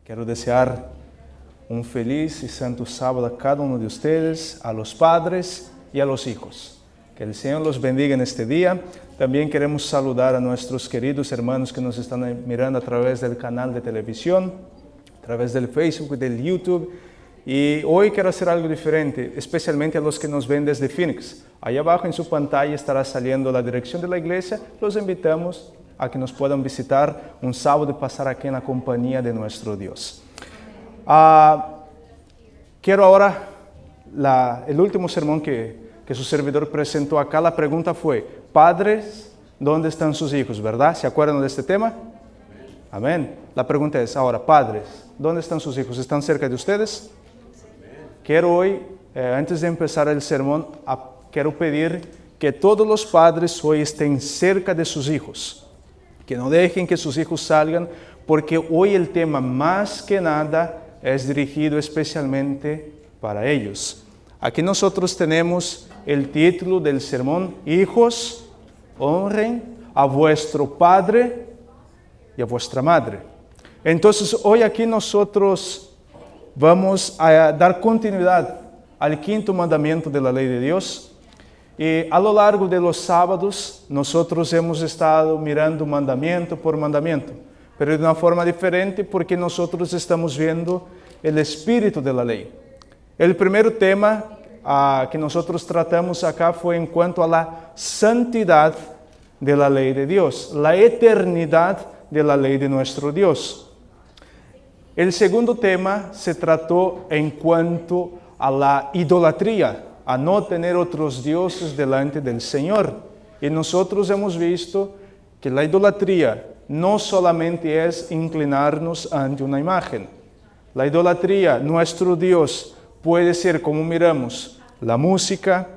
Quero desear um feliz e santo sábado a cada um de vocês, a los padres e a los hijos. Que o Senhor los bendiga neste dia. Também queremos saludar a nossos queridos hermanos que nos estão mirando a través do canal de televisão, a través do Facebook, do YouTube. E hoje quero fazer algo diferente, especialmente a los que nos ven desde Phoenix. Aí abaixo em sua pantalla estará saliendo a direção da igreja. Los invitamos a que nos puedan visitar un sábado y pasar aquí en la compañía de nuestro Dios. Quiero ahora, el último sermón que su servidor presentó acá, la pregunta fue, padres, ¿dónde están sus hijos? ¿Verdad? ¿Se acuerdan de este tema? Amén. La pregunta es, ahora, padres, ¿dónde están sus hijos? ¿Están cerca de ustedes? Quiero hoy, antes de empezar el sermón, quiero pedir que todos los padres hoy estén cerca de sus hijos. Que no dejen que sus hijos salgan, porque hoy el tema más que nada es dirigido especialmente para ellos. Aquí nosotros tenemos el título del sermón, Hijos, honren a vuestro padre y a vuestra madre. Entonces hoy aquí nosotros vamos a dar continuidad al quinto mandamiento de la ley de Dios. Y a lo largo de los sábados, nosotros hemos estado mirando mandamiento por mandamiento, pero de una forma diferente porque nosotros estamos viendo el espíritu de la ley. El primer tema que nosotros tratamos acá fue en cuanto a la santidad de la ley de Dios, la eternidad de la ley de nuestro Dios. El segundo tema se trató en cuanto a la idolatría, a no tener otros dioses delante del Señor. Y nosotros hemos visto que la idolatría no solamente es inclinarnos ante una imagen. La idolatría, nuestro Dios, puede ser, como miramos, la música,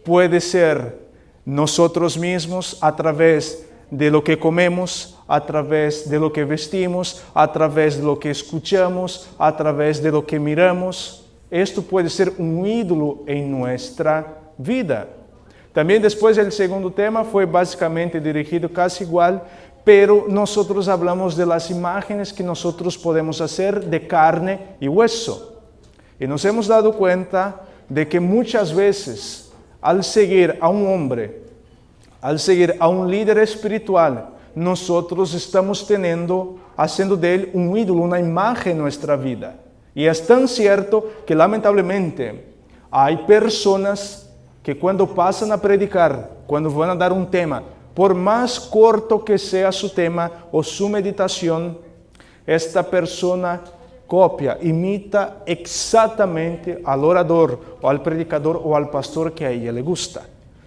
puede ser nosotros mismos a través de lo que comemos, a través de lo que vestimos, a través de lo que escuchamos, a través de lo que miramos. Esto puede ser un ídolo en nuestra vida. También después el segundo tema fue básicamente dirigido casi igual, pero nosotros hablamos de las imágenes que nosotros podemos hacer de carne y hueso. Y nos hemos dado cuenta de que muchas veces al seguir a un hombre, al seguir a un líder espiritual, nosotros estamos haciendo de él un ídolo, una imagen en nuestra vida. Y es tan cierto que lamentablemente hay personas que cuando pasan a predicar, cuando van a dar un tema, por más corto que sea su tema o su meditación, esta persona copia, imita exactamente al orador o al predicador o al pastor que a ella le gusta.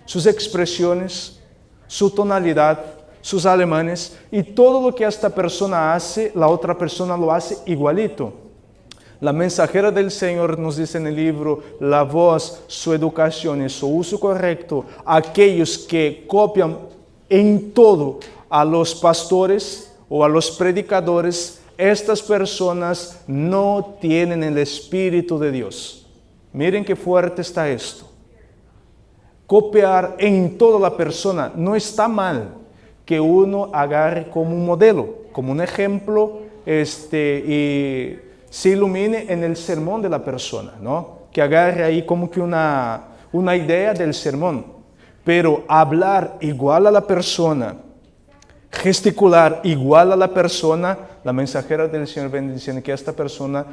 Sus expresiones, su tonalidad, sus alemanes y todo lo que esta persona hace, la otra persona lo hace igualito. La mensajera del Señor nos dice en el libro, la voz, su educación y su uso correcto, aquellos que copian en todo a los pastores o a los predicadores, estas personas no tienen el Espíritu de Dios. Miren qué fuerte está esto. Copiar en toda la persona no está mal que uno agarre como un modelo, como un ejemplo y se ilumine en el sermón de la persona, ¿no? Que agarre ahí como que una idea del sermón. Pero hablar igual a la persona, gesticular igual a la persona, la mensajera del Señor viene diciendo que esta persona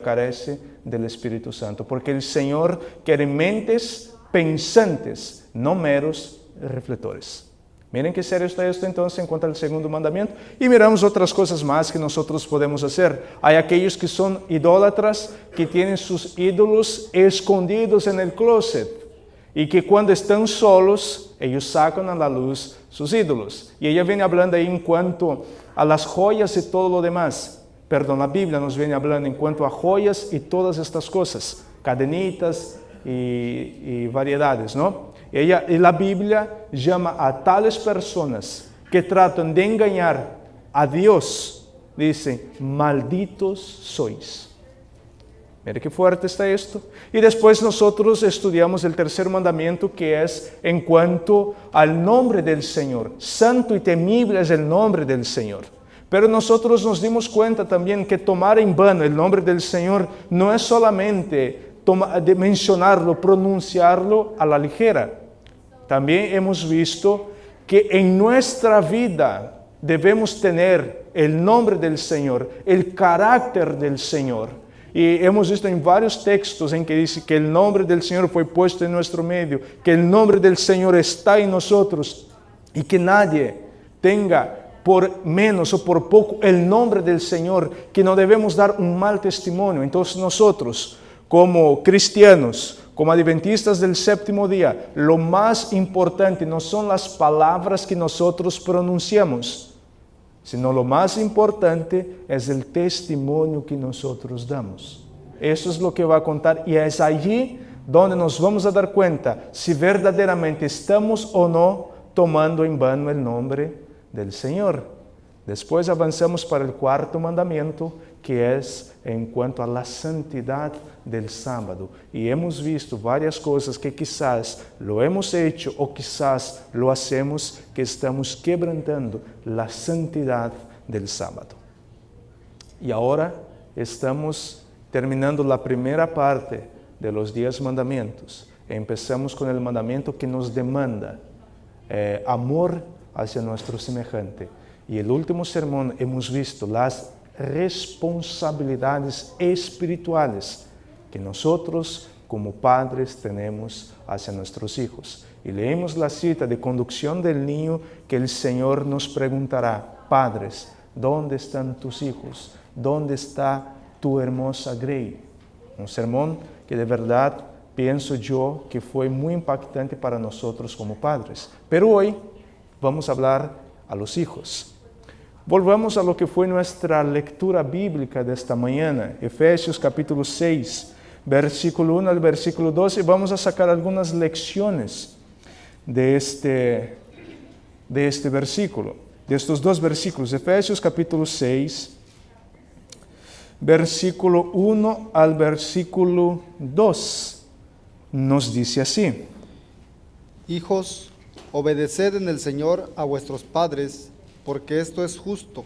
carece del Espíritu Santo. Porque el Señor quiere mentes pensantes, no meros reflectores. Miren qué serio está esto entonces en cuanto al segundo mandamiento. Y miramos otras cosas más que nosotros podemos hacer. Hay aquellos que son idólatras, que tienen sus ídolos escondidos en el closet. Y que cuando están solos, ellos sacan a la luz sus ídolos. Y ella viene hablando ahí en cuanto a las joyas y todo lo demás. Perdón, la Biblia nos viene hablando en cuanto a joyas y todas estas cosas. Cadenitas y variedades, ¿no? Y la Biblia llama a tales personas que tratan de engañar a Dios, dice, malditos sois. Mira qué fuerte está esto. Y después nosotros estudiamos el tercer mandamiento, que es en cuanto al nombre del Señor. Santo y temible es el nombre del Señor. Pero nosotros nos dimos cuenta también que tomar en vano el nombre del Señor no es solamente de mencionarlo, pronunciarlo a la ligera. También hemos visto que en nuestra vida debemos tener el nombre del Señor, el carácter del Señor. Y hemos visto en varios textos en que dice que el nombre del Señor fue puesto en nuestro medio, que el nombre del Señor está en nosotros y que nadie tenga por menos o por poco el nombre del Señor, que no debemos dar un mal testimonio. Entonces nosotros, como cristianos, como adventistas del séptimo día, lo más importante no son las palabras que nosotros pronunciamos, sino lo más importante es el testimonio que nosotros damos. Eso es lo que va a contar y es allí donde nos vamos a dar cuenta si verdaderamente estamos o no tomando en vano el nombre del Señor. Después avanzamos para el cuarto mandamiento, que es en cuanto a la santidad del sábado. Y hemos visto varias cosas que quizás lo hemos hecho o quizás lo hacemos, que estamos quebrantando la santidad del sábado. Y ahora estamos terminando la primera parte de los 10 mandamientos. Empezamos con el mandamiento que nos demanda amor hacia nuestro semejante. Y el último sermón hemos visto las responsabilidades espirituales que nosotros como padres tenemos hacia nuestros hijos. Y leemos la cita de conducción del niño que el Señor nos preguntará: padres, ¿dónde están tus hijos? ¿Dónde está tu hermosa Grey? Un sermón que de verdad pienso yo que fue muy impactante para nosotros como padres. Pero hoy vamos a hablar a los hijos. Volvamos a lo que fue nuestra lectura bíblica de esta mañana, Efesios capítulo 6, versículo 1 al versículo 12. Vamos a sacar algunas lecciones de este versículo, de estos dos versículos. Efesios capítulo 6, versículo 1 al versículo 2, nos dice así: Hijos, obedeced en el Señor a vuestros padres, porque esto es justo.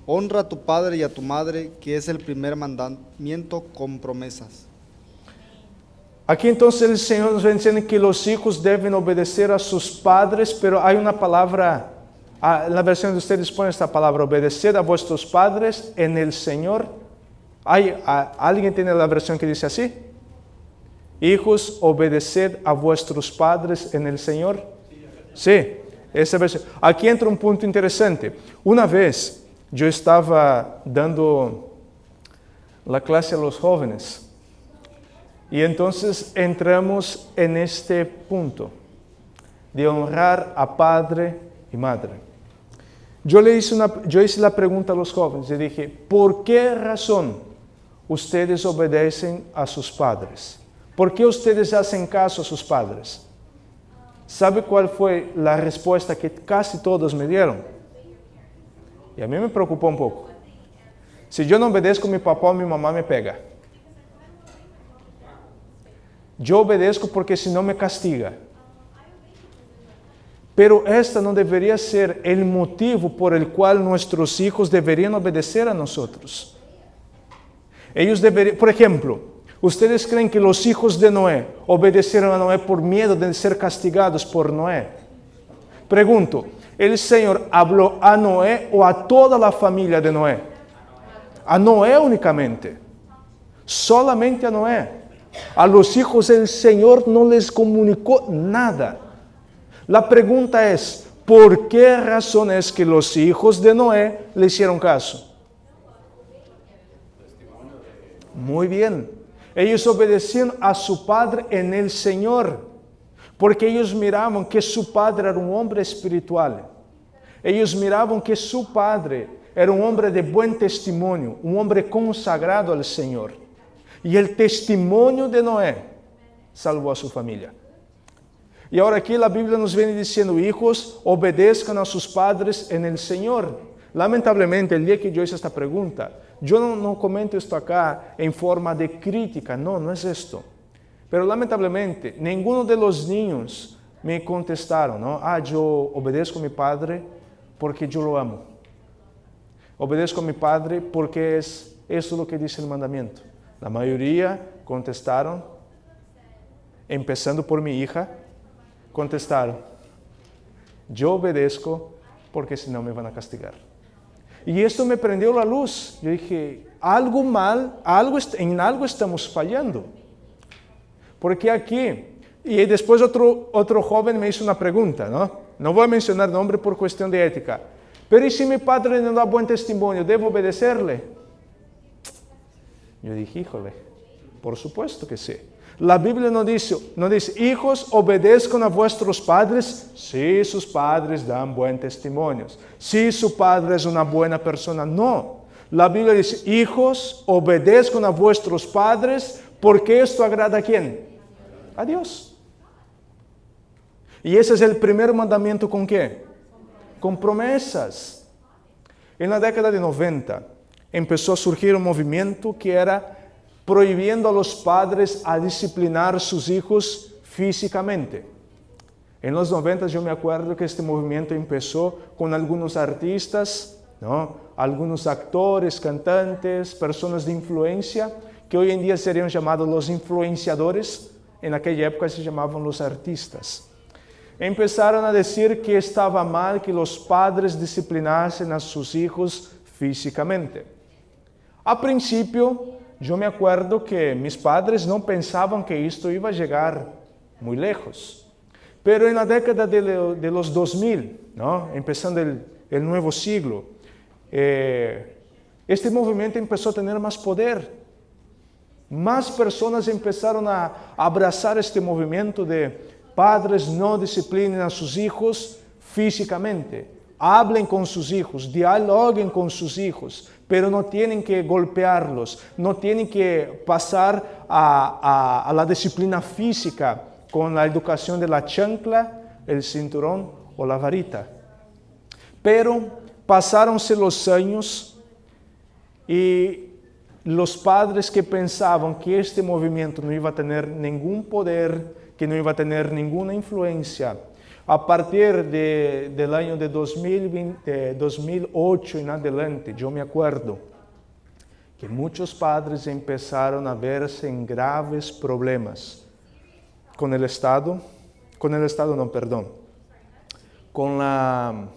Honra a tu padre y a tu madre, que es el primer mandamiento con promesas. Aquí entonces el Señor nos enseña que los hijos deben obedecer a sus padres, pero hay una palabra, en la versión de ustedes pone esta palabra: obedeced a vuestros padres en el Señor. ¿Alguien tiene la versión que dice así? Hijos, obedeced a vuestros padres en el Señor. Sí, esa versión. Aquí entra un punto interesante. Una vez yo estaba dando la clase a los jóvenes y entonces entramos en este punto de honrar a padre y madre. Yo hice la pregunta a los jóvenes y dije: ¿por qué razón ustedes obedecen a sus padres? ¿Por qué ustedes hacen caso a sus padres? ¿Sabe cuál fue la respuesta que casi todos me dieron? Y a mí me preocupó un poco. Si yo no obedezco a mi papá o mi mamá me pega. Yo obedezco porque si no me castiga. Pero esta no debería ser el motivo por el cual nuestros hijos deberían obedecer a nosotros. Ellos deberían, por ejemplo, ¿ustedes creen que los hijos de Noé obedecieron a Noé por miedo de ser castigados por Noé? Pregunto, ¿el Señor habló a Noé o a toda la familia de Noé? A Noé únicamente. Solamente a Noé. A los hijos el Señor no les comunicó nada. La pregunta es: ¿por qué razón es que los hijos de Noé le hicieron caso? Muy bien. Ellos obedecían a su padre en el Señor, porque ellos miraban que su padre era un hombre espiritual. Ellos miraban que su padre era un hombre de buen testimonio, un hombre consagrado al Señor. Y el testimonio de Noé salvó a su familia. Y ahora aquí la Biblia nos viene diciendo: hijos, obedezcan a sus padres en el Señor. Lamentablemente, el día que yo hice esta pregunta, yo no comento esto acá en forma de crítica, no es esto. Pero lamentablemente, ninguno de los niños me contestaron, ¿no? Yo obedezco a mi padre porque yo lo amo. Obedezco a mi padre porque eso es lo que dice el mandamiento. La mayoría contestaron, empezando por mi hija, contestaron, yo obedezco porque si no me van a castigar. Y esto me prendió la luz. Yo dije, algo mal, en algo estamos fallando. Porque aquí, y después otro joven me hizo una pregunta, ¿no? No voy a mencionar nombre por cuestión de ética. Pero ¿y si mi padre no da buen testimonio? ¿Debo obedecerle? Yo dije, híjole, por supuesto que sí. La Biblia no dice, hijos, obedezcan a vuestros padres si sus padres dan buen testimonio, si su padre es una buena persona. No, la Biblia dice, hijos, obedezcan a vuestros padres porque esto agrada ¿a quién? A Dios. Y ese es el primer mandamiento ¿con qué? Con promesas. En la década de 90 empezó a surgir un movimiento que era prohibiendo a los padres a disciplinar a sus hijos físicamente. En los 90 yo me acuerdo que este movimiento empezó con algunos artistas, ¿no? Algunos actores, cantantes, personas de influencia, que hoy en día serían llamados los influenciadores, en aquella época se llamaban los artistas. Empezaron a decir que estaba mal que los padres disciplinasen a sus hijos físicamente. A principio, yo me acuerdo que mis padres no pensaban que esto iba a llegar muy lejos. Pero en la década de los 2000, ¿no? Empezando el nuevo siglo, este movimiento empezó a tener más poder. Más personas empezaron a abrazar este movimiento de padres no disciplinen a sus hijos físicamente. Hablen con sus hijos, dialoguen con sus hijos, pero no tienen que golpearlos, no tienen que pasar a la disciplina física con la educación de la chancla, el cinturón o la varita. Pero pasáronse los años y los padres que pensaban que este movimiento no iba a tener ningún poder, que no iba a tener ninguna influencia, a partir del año de 2008 en adelante, yo me acuerdo que muchos padres empezaron a verse en graves problemas con la,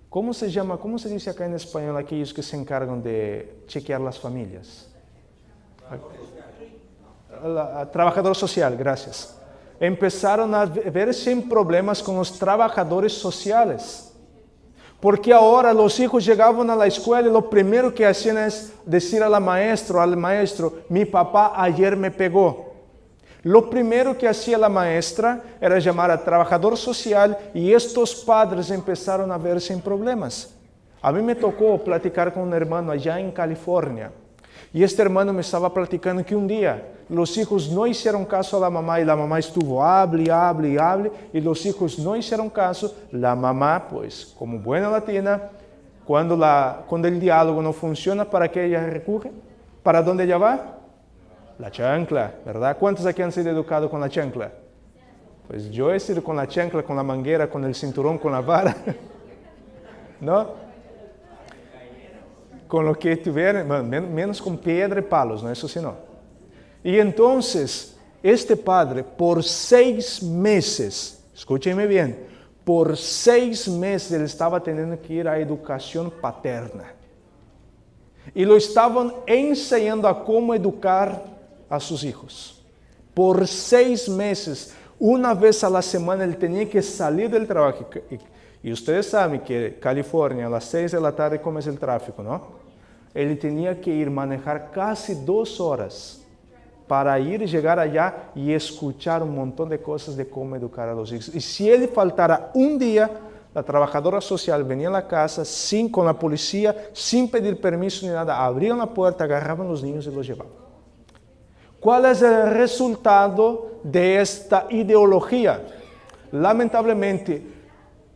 ¿cómo se llama? ¿Cómo se dice acá en español aquellos que se encargan de chequear las familias? Trabajador social, gracias. Empezaron a verse en problemas con los trabajadores sociales. Porque ahora los hijos llegaban a la escuela y lo primero que hacían es decir al maestro, mi papá ayer me pegó. Lo primero que hacía la maestra era llamar al trabajador social y estos padres empezaron a verse en problemas. A mí me tocó platicar con un hermano allá en California. Y este hermano me estaba platicando que un día los hijos no hicieron caso a la mamá y la mamá estuvo hable y los hijos no hicieron caso. La mamá, pues, como buena latina, cuando el diálogo no funciona, ¿para qué ella recurre? ¿Para dónde ella va? La chancla, ¿verdad? ¿Cuántos aquí han sido educados con la chancla? Pues yo he sido con la chancla, con la manguera, con el cinturón, con la vara, ¿no? Con lo que tuvieran, menos con piedra y palos, ¿no? Eso sí no. Y entonces, este padre, por 6 meses, escúchenme bien, por 6 meses él estaba teniendo que ir a educación paterna. Y lo estaban enseñando a cómo educar a sus hijos. Por 6 meses, una vez a la semana, él tenía que salir del trabajo. Y ustedes saben que California, a las 6 de la tarde, ¿cómo es el tráfico, no? Él tenía que ir manejar casi 2 horas para ir y llegar allá y escuchar un montón de cosas de cómo educar a los hijos. Y si él faltara un día, la trabajadora social venía a la casa con la policía, sin pedir permiso ni nada, abrían la puerta, agarraban los niños y los llevaban. ¿Cuál es el resultado de esta ideología? Lamentablemente,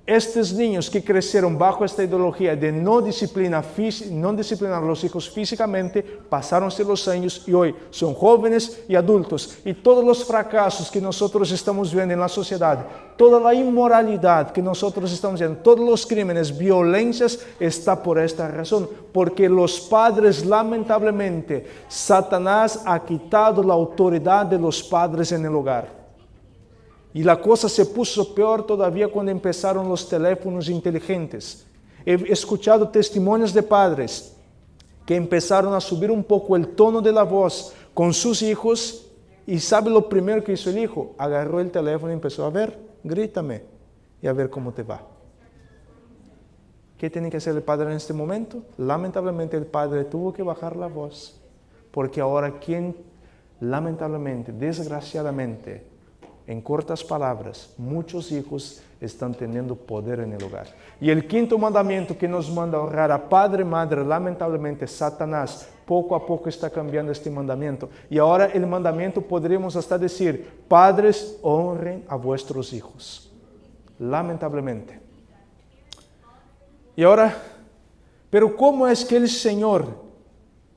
Estos niños que crecieron bajo esta ideología de no disciplinar a los hijos físicamente, pasaronse los años y hoy son jóvenes y adultos. Y todos los fracasos que nosotros estamos viendo en la sociedad, toda la inmoralidad que nosotros estamos viendo, todos los crímenes, violencias, está por esta razón. Porque los padres, lamentablemente, Satanás ha quitado la autoridad de los padres en el hogar. Y la cosa se puso peor todavía cuando empezaron los teléfonos inteligentes. He escuchado testimonios de padres que empezaron a subir un poco el tono de la voz con sus hijos. ¿Y sabe lo primero que hizo el hijo? Agarró el teléfono y empezó a ver, grítame y a ver cómo te va. ¿Qué tiene que hacer el padre en este momento? Lamentablemente el padre tuvo que bajar la voz. Porque ahora lamentablemente, desgraciadamente, en cortas palabras, muchos hijos están teniendo poder en el hogar. Y el quinto mandamiento que nos manda a honrar a padre y madre, lamentablemente Satanás poco a poco está cambiando este mandamiento. Y ahora el mandamiento podríamos hasta decir, padres, honren a vuestros hijos. Lamentablemente. Y ahora, pero ¿cómo es que el Señor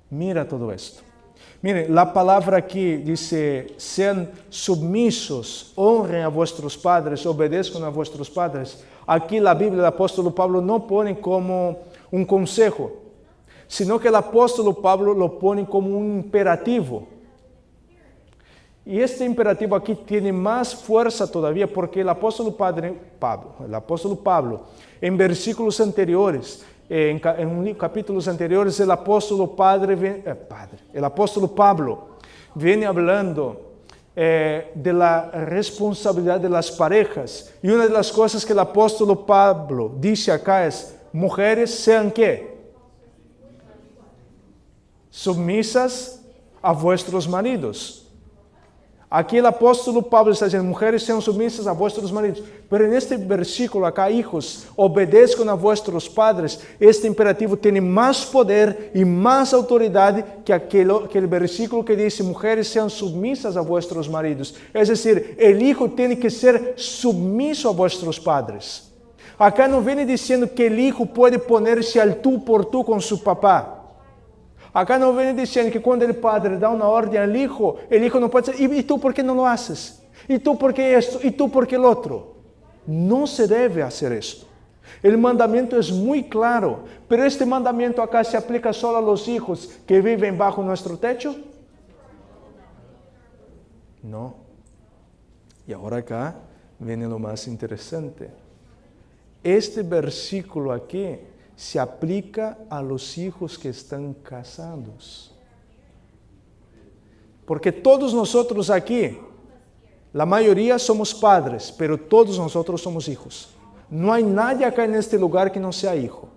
mira todo esto? Miren, la palabra aquí dice, sean submisos, honren a vuestros padres, obedezcan a vuestros padres. Aquí la Biblia, el apóstol Pablo no pone como un consejo, sino que el apóstol Pablo lo pone como un imperativo. Y este imperativo aquí tiene más fuerza todavía porque el apóstol Pablo, en versículos anteriores, en capítulos anteriores, el apóstol Pablo viene hablando de la responsabilidad de las parejas. Y una de las cosas que el apóstol Pablo dice acá es, mujeres sean ¿qué? Submisas a vuestros maridos. Aquí el apóstol Pablo está diciendo, mujeres sean sumisas a vuestros maridos. Pero en este versículo acá, hijos, obedezcan a vuestros padres. Este imperativo tiene más poder y más autoridad que el versículo que dice, mujeres sean sumisas a vuestros maridos. Es decir, el hijo tiene que ser sumiso a vuestros padres. Acá no viene diciendo que el hijo puede ponerse al tú por tú con su papá. Acá no viene diciendo que cuando el padre da una orden al hijo, el hijo no puede decir, ¿y tú por qué no lo haces? ¿Y tú por qué esto? ¿Y tú por qué el otro? No se debe hacer esto. El mandamiento es muy claro, pero este mandamiento acá se aplica solo a los hijos que viven bajo nuestro techo. No. Y ahora acá viene lo más interesante. Este versículo aquí se aplica a los hijos que están casados. Porque todos nosotros aquí, la mayoría somos padres, pero todos nosotros somos hijos. No hay nadie acá en este lugar que no sea hijo.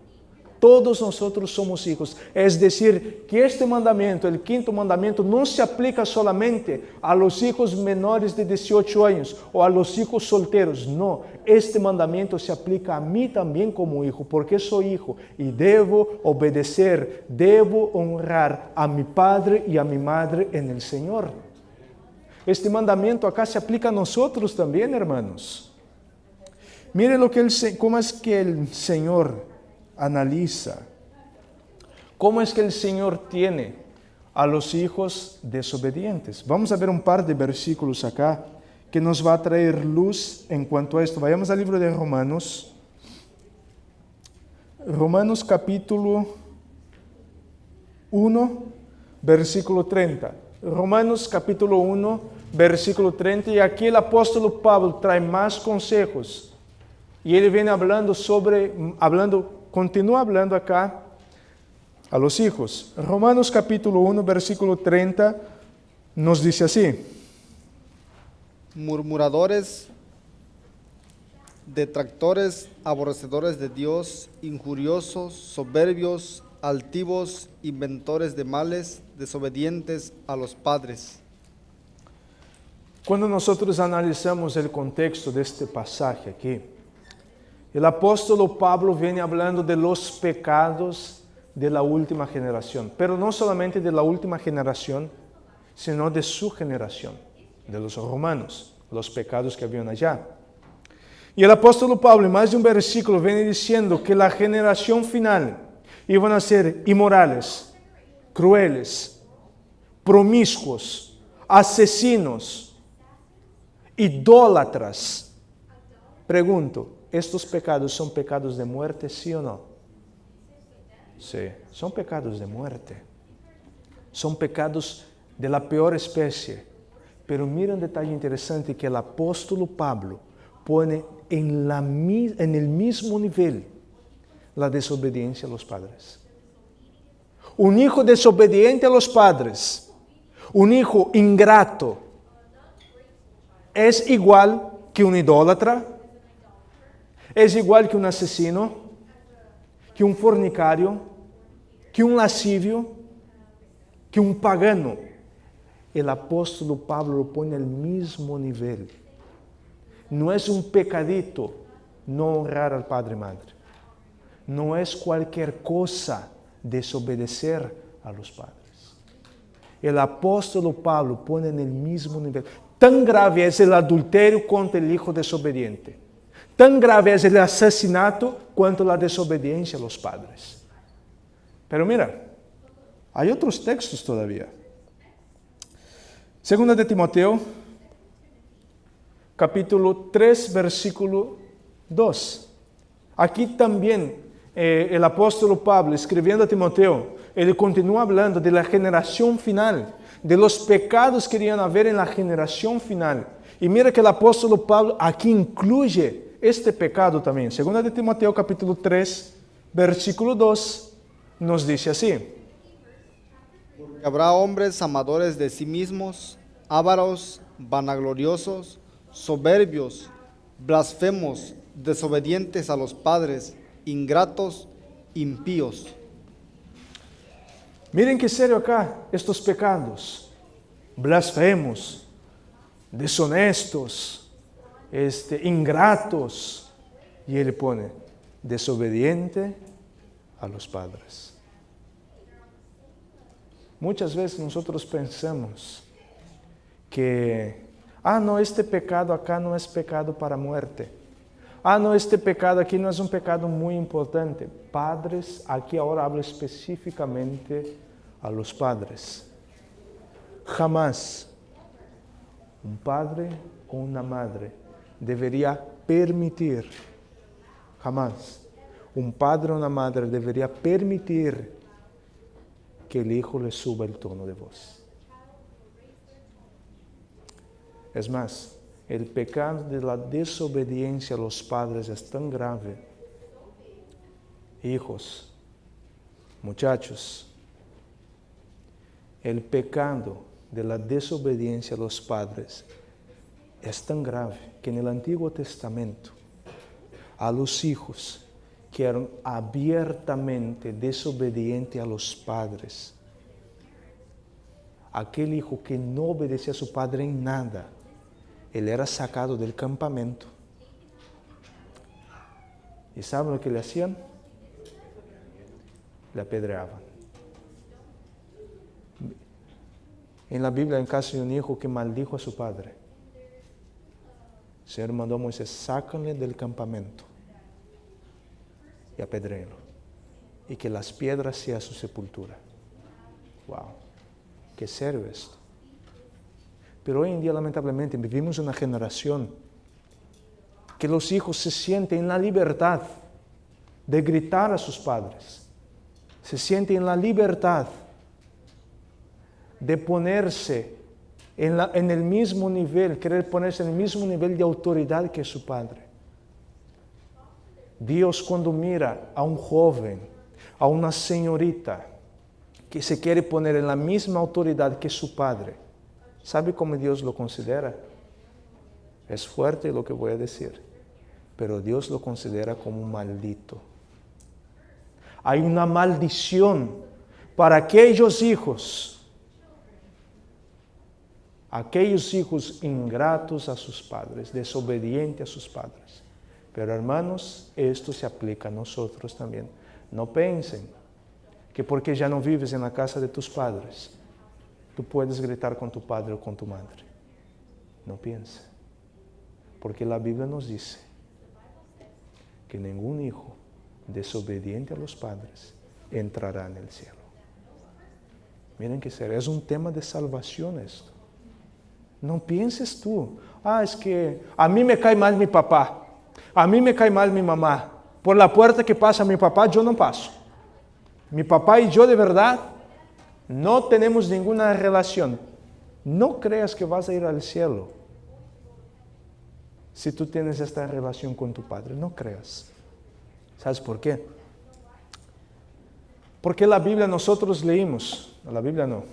Todos nosotros somos hijos. Es decir, que este mandamiento, el quinto mandamiento, no se aplica solamente a los hijos menores de 18 años o a los hijos solteros. No, este mandamiento se aplica a mí también como hijo, porque soy hijo y debo obedecer, debo honrar a mi padre y a mi madre en el Señor. Este mandamiento acá se aplica a nosotros también, hermanos. Miren cómo es que el Señor analiza. ¿Cómo es que el Señor tiene a los hijos desobedientes? Vamos a ver un par de versículos acá que nos va a traer luz en cuanto a esto. Vayamos al libro de Romanos. Romanos capítulo 1, versículo 30. Romanos capítulo 1, versículo 30. Y aquí el apóstol Pablo trae más consejos. Y él viene continúa hablando acá a los hijos. Romanos capítulo 1, versículo 30 nos dice así. Murmuradores, detractores, aborrecedores de Dios, injuriosos, soberbios, altivos, inventores de males, desobedientes a los padres. Cuando nosotros analizamos el contexto de este pasaje aquí, el apóstol Pablo viene hablando de los pecados de la última generación, pero no solamente de la última generación, sino de su generación, de los romanos, los pecados que habían allá. Y el apóstol Pablo en más de un versículo viene diciendo que la generación final iban a ser inmorales, crueles, promiscuos, asesinos, idólatras. Pregunto, ¿estos pecados son pecados de muerte, sí o no? Sí, son pecados de muerte. Son pecados de la peor especie. Pero mira un detalle interesante que el apóstol Pablo pone en el mismo nivel la desobediencia a los padres. Un hijo desobediente a los padres, un hijo ingrato, es igual que un idólatra, es igual que un asesino, que un fornicario, que un lascivio, que un pagano. El apóstol Pablo lo pone al mismo nivel. No es un pecadito no honrar al padre y madre. No es cualquier cosa desobedecer a los padres. El apóstol Pablo pone en el mismo nivel. Tan grave es el adulterio contra el hijo desobediente. Tan grave es el asesinato cuanto la desobediencia a los padres. Pero mira, hay otros textos todavía. Segunda de Timoteo, capítulo 3, versículo 2. Aquí también el apóstol Pablo, escribiendo a Timoteo, él continúa hablando de la generación final, de los pecados que irían a haber en la generación final. Y mira que el apóstol Pablo aquí incluye este pecado también. Segunda de Timoteo, capítulo 3, versículo 2, nos dice así. Habrá hombres amadores de sí mismos, ávaros, vanagloriosos, soberbios, blasfemos, desobedientes a los padres, ingratos, impíos. Miren qué serio acá estos pecados. Blasfemos, deshonestos, ingratos. Y él pone, desobediente a los padres. Muchas veces nosotros pensamos que, no, este pecado acá no es pecado para muerte. No, este pecado aquí no es un pecado muy importante. Padres, aquí ahora hablo específicamente a los padres. Jamás un padre o una madre debería permitir, jamás, un padre o una madre debería permitir que el hijo le suba el tono de voz. Es más, el pecado de la desobediencia a los padres es tan grave. Hijos, muchachos, el pecado de la desobediencia a los padres es tan grave que en el Antiguo Testamento a los hijos que eran abiertamente desobedientes a los padres, aquel hijo que no obedecía a su padre en nada, él era sacado del campamento. ¿Y saben lo que le hacían? Le apedreaban. En la Biblia, en caso de un hijo que maldijo a su padre, el Señor mandó a Moisés, sácanle del campamento y apedréenlo, y que las piedras sean su sepultura. Wow, qué serio esto. Pero hoy en día, lamentablemente, vivimos una generación que los hijos se sienten en la libertad de gritar a sus padres, se sienten en la libertad de ponerse en el mismo nivel, querer ponerse en el mismo nivel de autoridad que su padre. Dios, cuando mira a un joven, a una señorita que se quiere poner en la misma autoridad que su padre, ¿sabe cómo Dios lo considera? Es fuerte lo que voy a decir, pero Dios lo considera como un maldito. Hay una maldición para aquellos hijos ingratos a sus padres, desobedientes a sus padres. Pero hermanos, esto se aplica a nosotros también. No piensen que porque ya no vives en la casa de tus padres, tú puedes gritar con tu padre o con tu madre. No piense. Porque la Biblia nos dice que ningún hijo desobediente a los padres entrará en el cielo. Miren que serio, es un tema de salvación esto. No pienses tú, es que a mí me cae mal mi papá, a mí me cae mal mi mamá. Por la puerta que pasa mi papá, yo no paso. Mi papá y yo de verdad no tenemos ninguna relación. No creas que vas a ir al cielo si tú tienes esta relación con tu padre. No creas. ¿Sabes por qué? Porque la Biblia nosotros leímos, la Biblia no,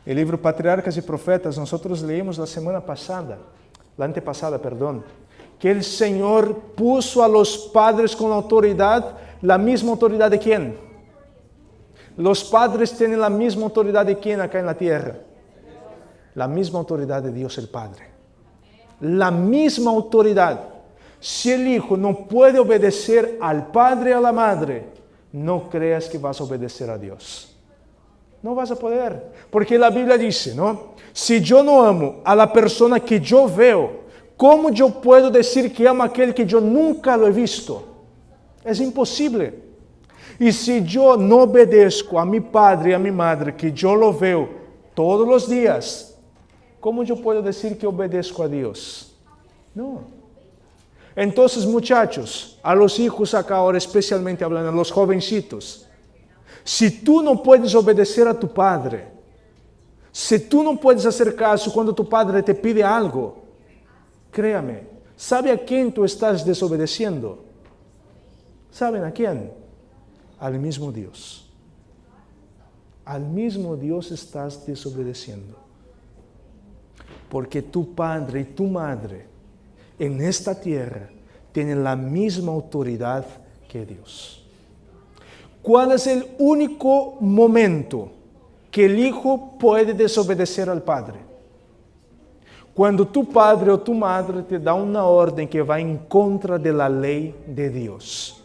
el libro Patriarcas y Profetas, nosotros leímos la antepasada, que el Señor puso a los padres con autoridad, la misma autoridad de quién. Los padres tienen la misma autoridad de quién acá en la tierra. La misma autoridad de Dios el Padre. La misma autoridad. Si el hijo no puede obedecer al padre y a la madre, no creas que vas a obedecer a Dios. No vas a poder. Porque la Biblia dice, ¿no? Si yo no amo a la persona que yo veo, ¿cómo yo puedo decir que amo a aquel que yo nunca lo he visto? Es imposible. Y si yo no obedezco a mi padre y a mi madre, que yo lo veo todos los días, ¿cómo yo puedo decir que obedezco a Dios? No. Entonces, muchachos, a los hijos acá ahora, especialmente hablando, a los jovencitos, si tú no puedes obedecer a tu padre, si tú no puedes hacer caso cuando tu padre te pide algo, créame, ¿sabe a quién tú estás desobedeciendo? ¿Saben a quién? Al mismo Dios. Al mismo Dios estás desobedeciendo. Porque tu padre y tu madre en esta tierra tienen la misma autoridad que Dios. ¿Cuál es el único momento que el hijo puede desobedecer al padre? Cuando tu padre o tu madre te da una orden que va en contra de la ley de Dios.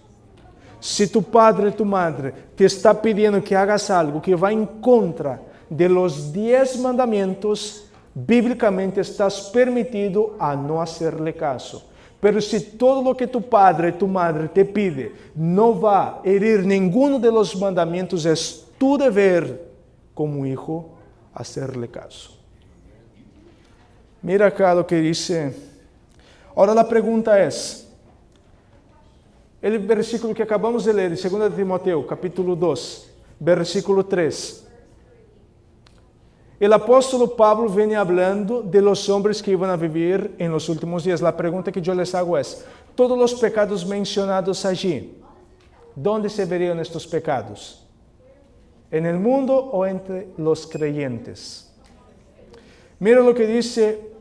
Si tu padre o tu madre te está pidiendo que hagas algo que va en contra de los 10 mandamientos, bíblicamente estás permitido a no hacerle caso. Pero si todo lo que tu padre o tu madre te pide no va a herir ninguno de los mandamientos, es tu deber como hijo hacerle caso. Mira acá lo que dice. Ahora la pregunta es, el versículo que acabamos de leer, 2 Timoteo, capítulo 2, versículo 3. El apóstolo Pablo viene hablando de los hombres que iban a vivir en los últimos días. La pregunta que yo les hago es, todos los pecados mencionados allí, ¿dónde se verían estos pecados? ¿En el mundo o entre los creyentes? Mira lo que dice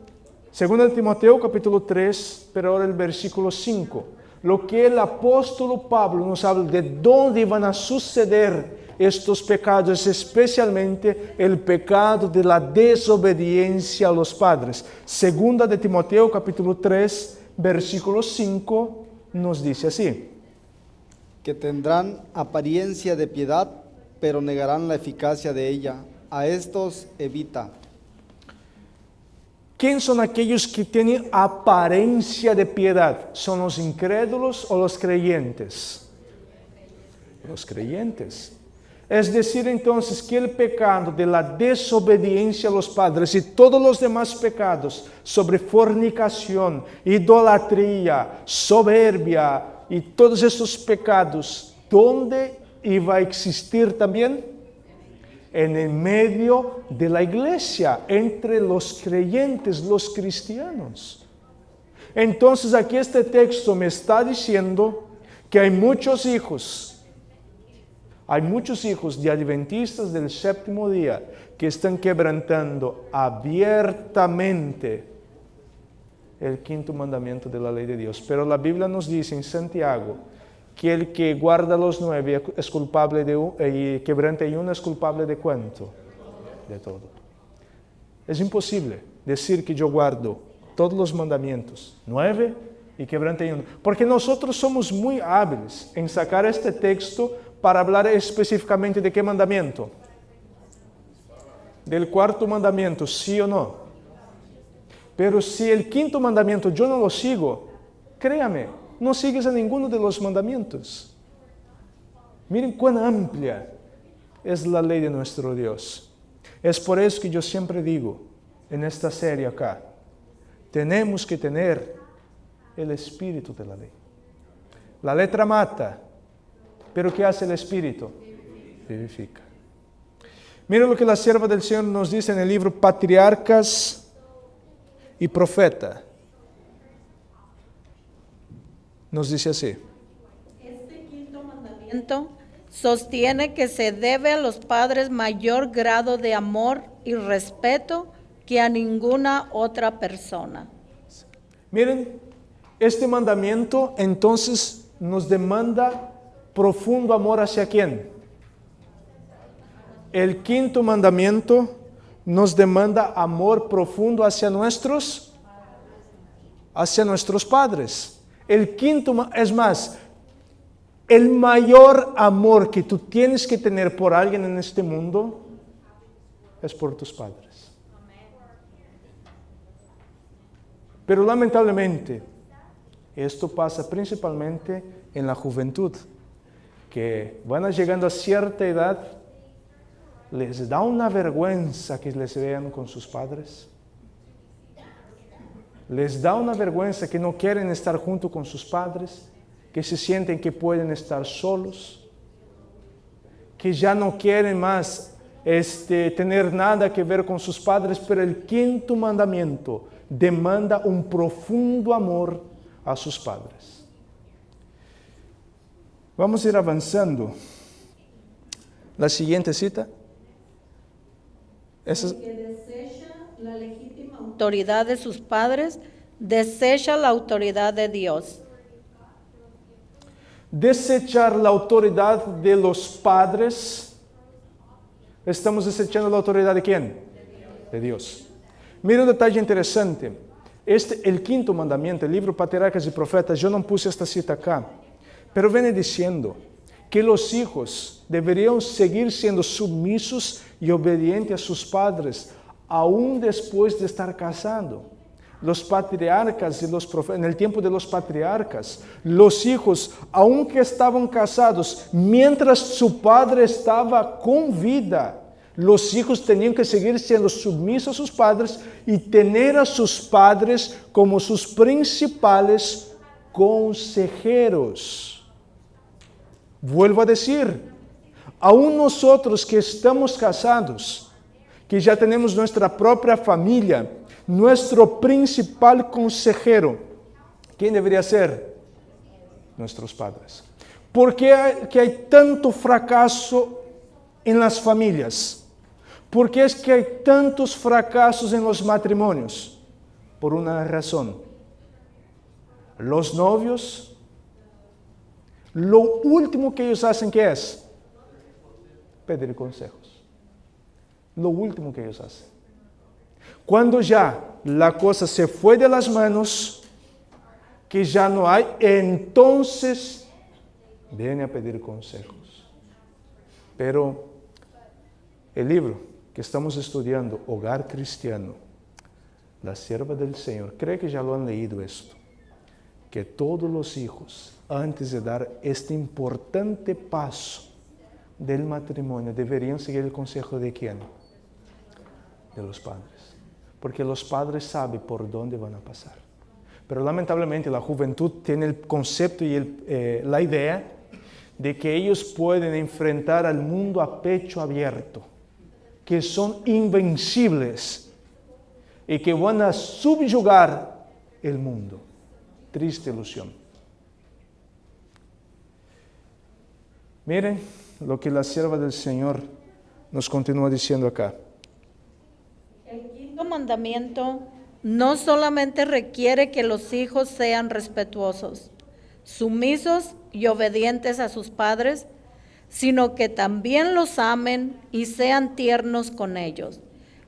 2 Timoteo capítulo 3, pero ahora el versículo 5. Lo que el apóstolo Pablo nos habla de dónde van a suceder estos pecados, especialmente el pecado de la desobediencia a los padres. 2 Timoteo capítulo 3, versículo 5 nos dice así. Que tendrán apariencia de piedad, pero negarán la eficacia de ella. A estos evita. ¿Quién son aquellos que tienen apariencia de piedad? ¿Son los incrédulos o los creyentes? Los creyentes. Es decir, entonces, que el pecado de la desobediencia a los padres y todos los demás pecados sobre fornicación, idolatría, soberbia y todos esos pecados, ¿dónde iba a existir también? En el medio de la iglesia, entre los creyentes, los cristianos. Entonces aquí este texto me está diciendo que hay muchos hijos de adventistas del séptimo día que están quebrantando abiertamente el quinto mandamiento de la ley de Dios. Pero la Biblia nos dice en Santiago que el que guarda los 9 es culpable de uno, y quebranta uno es culpable de ¿cuánto? De todo. Es imposible decir que yo guardo todos los mandamientos, 9 y quebranta uno, porque nosotros somos muy hábiles en sacar este texto para hablar específicamente de qué mandamiento. Del cuarto mandamiento, sí o no. Pero si el quinto mandamiento yo no lo sigo, créame, no sigues a ninguno de los mandamientos. Miren cuán amplia es la ley de nuestro Dios. Es por eso que yo siempre digo en esta serie acá, tenemos que tener el espíritu de la ley. La letra mata, pero ¿qué hace el espíritu? Vivifica. Mira lo que la sierva del Señor nos dice en el libro Patriarcas y Profeta. Nos dice así. Este quinto mandamiento sostiene que se debe a los padres mayor grado de amor y respeto que a ninguna otra persona. Miren, este mandamiento entonces nos demanda profundo amor hacia quién. El quinto mandamiento nos demanda amor profundo hacia nuestros padres. El quinto, es más, el mayor amor que tú tienes que tener por alguien en este mundo es por tus padres. Pero lamentablemente, esto pasa principalmente en la juventud, que van llegando a cierta edad, les da una vergüenza que les vean con sus padres. Les da una vergüenza que no quieren estar junto con sus padres, que se sienten que pueden estar solos, que ya no quieren más tener nada que ver con sus padres, pero el quinto mandamiento demanda un profundo amor a sus padres. Vamos a ir avanzando. La siguiente cita. El que desecha la legítima autoridad de sus padres, desecha la autoridad de Dios. Desechar la autoridad de los padres. ¿Estamos desechando la autoridad de quién? De Dios. Mira un detalle interesante. El quinto mandamiento, el libro Patriarcas y Profetas, yo no puse esta cita acá, pero viene diciendo que los hijos deberían seguir siendo sumisos y obedientes a sus padres, aún después de estar casados. Los patriarcas y los profetas, en el tiempo de los patriarcas, los hijos, aunque estaban casados, mientras su padre estaba con vida, los hijos tenían que seguir siendo sumisos a sus padres y tener a sus padres como sus principales consejeros. Vuelvo a decir, aún nosotros que estamos casados, que ya tenemos nuestra propia familia, nuestro principal consejero, ¿quién debería ser? Nuestros padres. ¿Por qué hay tanto fracaso en las familias? ¿Por qué es que hay tantos fracasos en los matrimonios? Por una razón. Los novios, lo último que ellos hacen, ¿qué es? Pedir consejos. Lo último que ellos hacen. Cuando ya la cosa se fue de las manos, que ya no hay, entonces viene a pedir consejos. Pero el libro que estamos estudiando, Hogar Cristiano, la sierva del Señor, creo que ya lo han leído esto, que todos los hijos, antes de dar este importante paso del matrimonio, deberían seguir el consejo de ¿quién? De los padres. Porque los padres saben por dónde van a pasar. Pero lamentablemente la juventud tiene el concepto y la idea de que ellos pueden enfrentar al mundo a pecho abierto, que son invencibles y que van a subyugar el mundo. Triste ilusión. Miren lo que la sierva del Señor nos continúa diciendo acá. El quinto mandamiento no solamente requiere que los hijos sean respetuosos, sumisos y obedientes a sus padres, sino que también los amen y sean tiernos con ellos,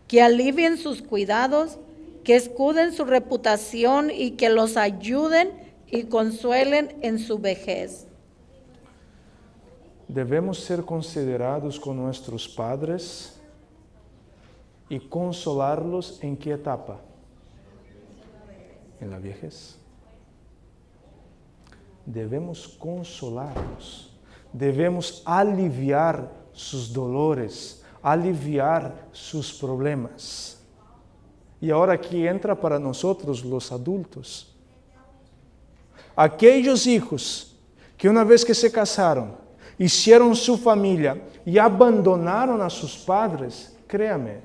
que alivien sus cuidados, que escuden su reputación y que los ayuden y consuelen en su vejez. Debemos ser considerados con nuestros padres y consolarlos ¿en qué etapa? En la vejez. debemos consolarlos, debemos aliviar sus dolores, aliviar sus problemas. Y ahora aquí entra para nosotros los adultos. Aquellos hijos que una vez que se casaron, hicieron su familia y abandonaron a sus padres, créame,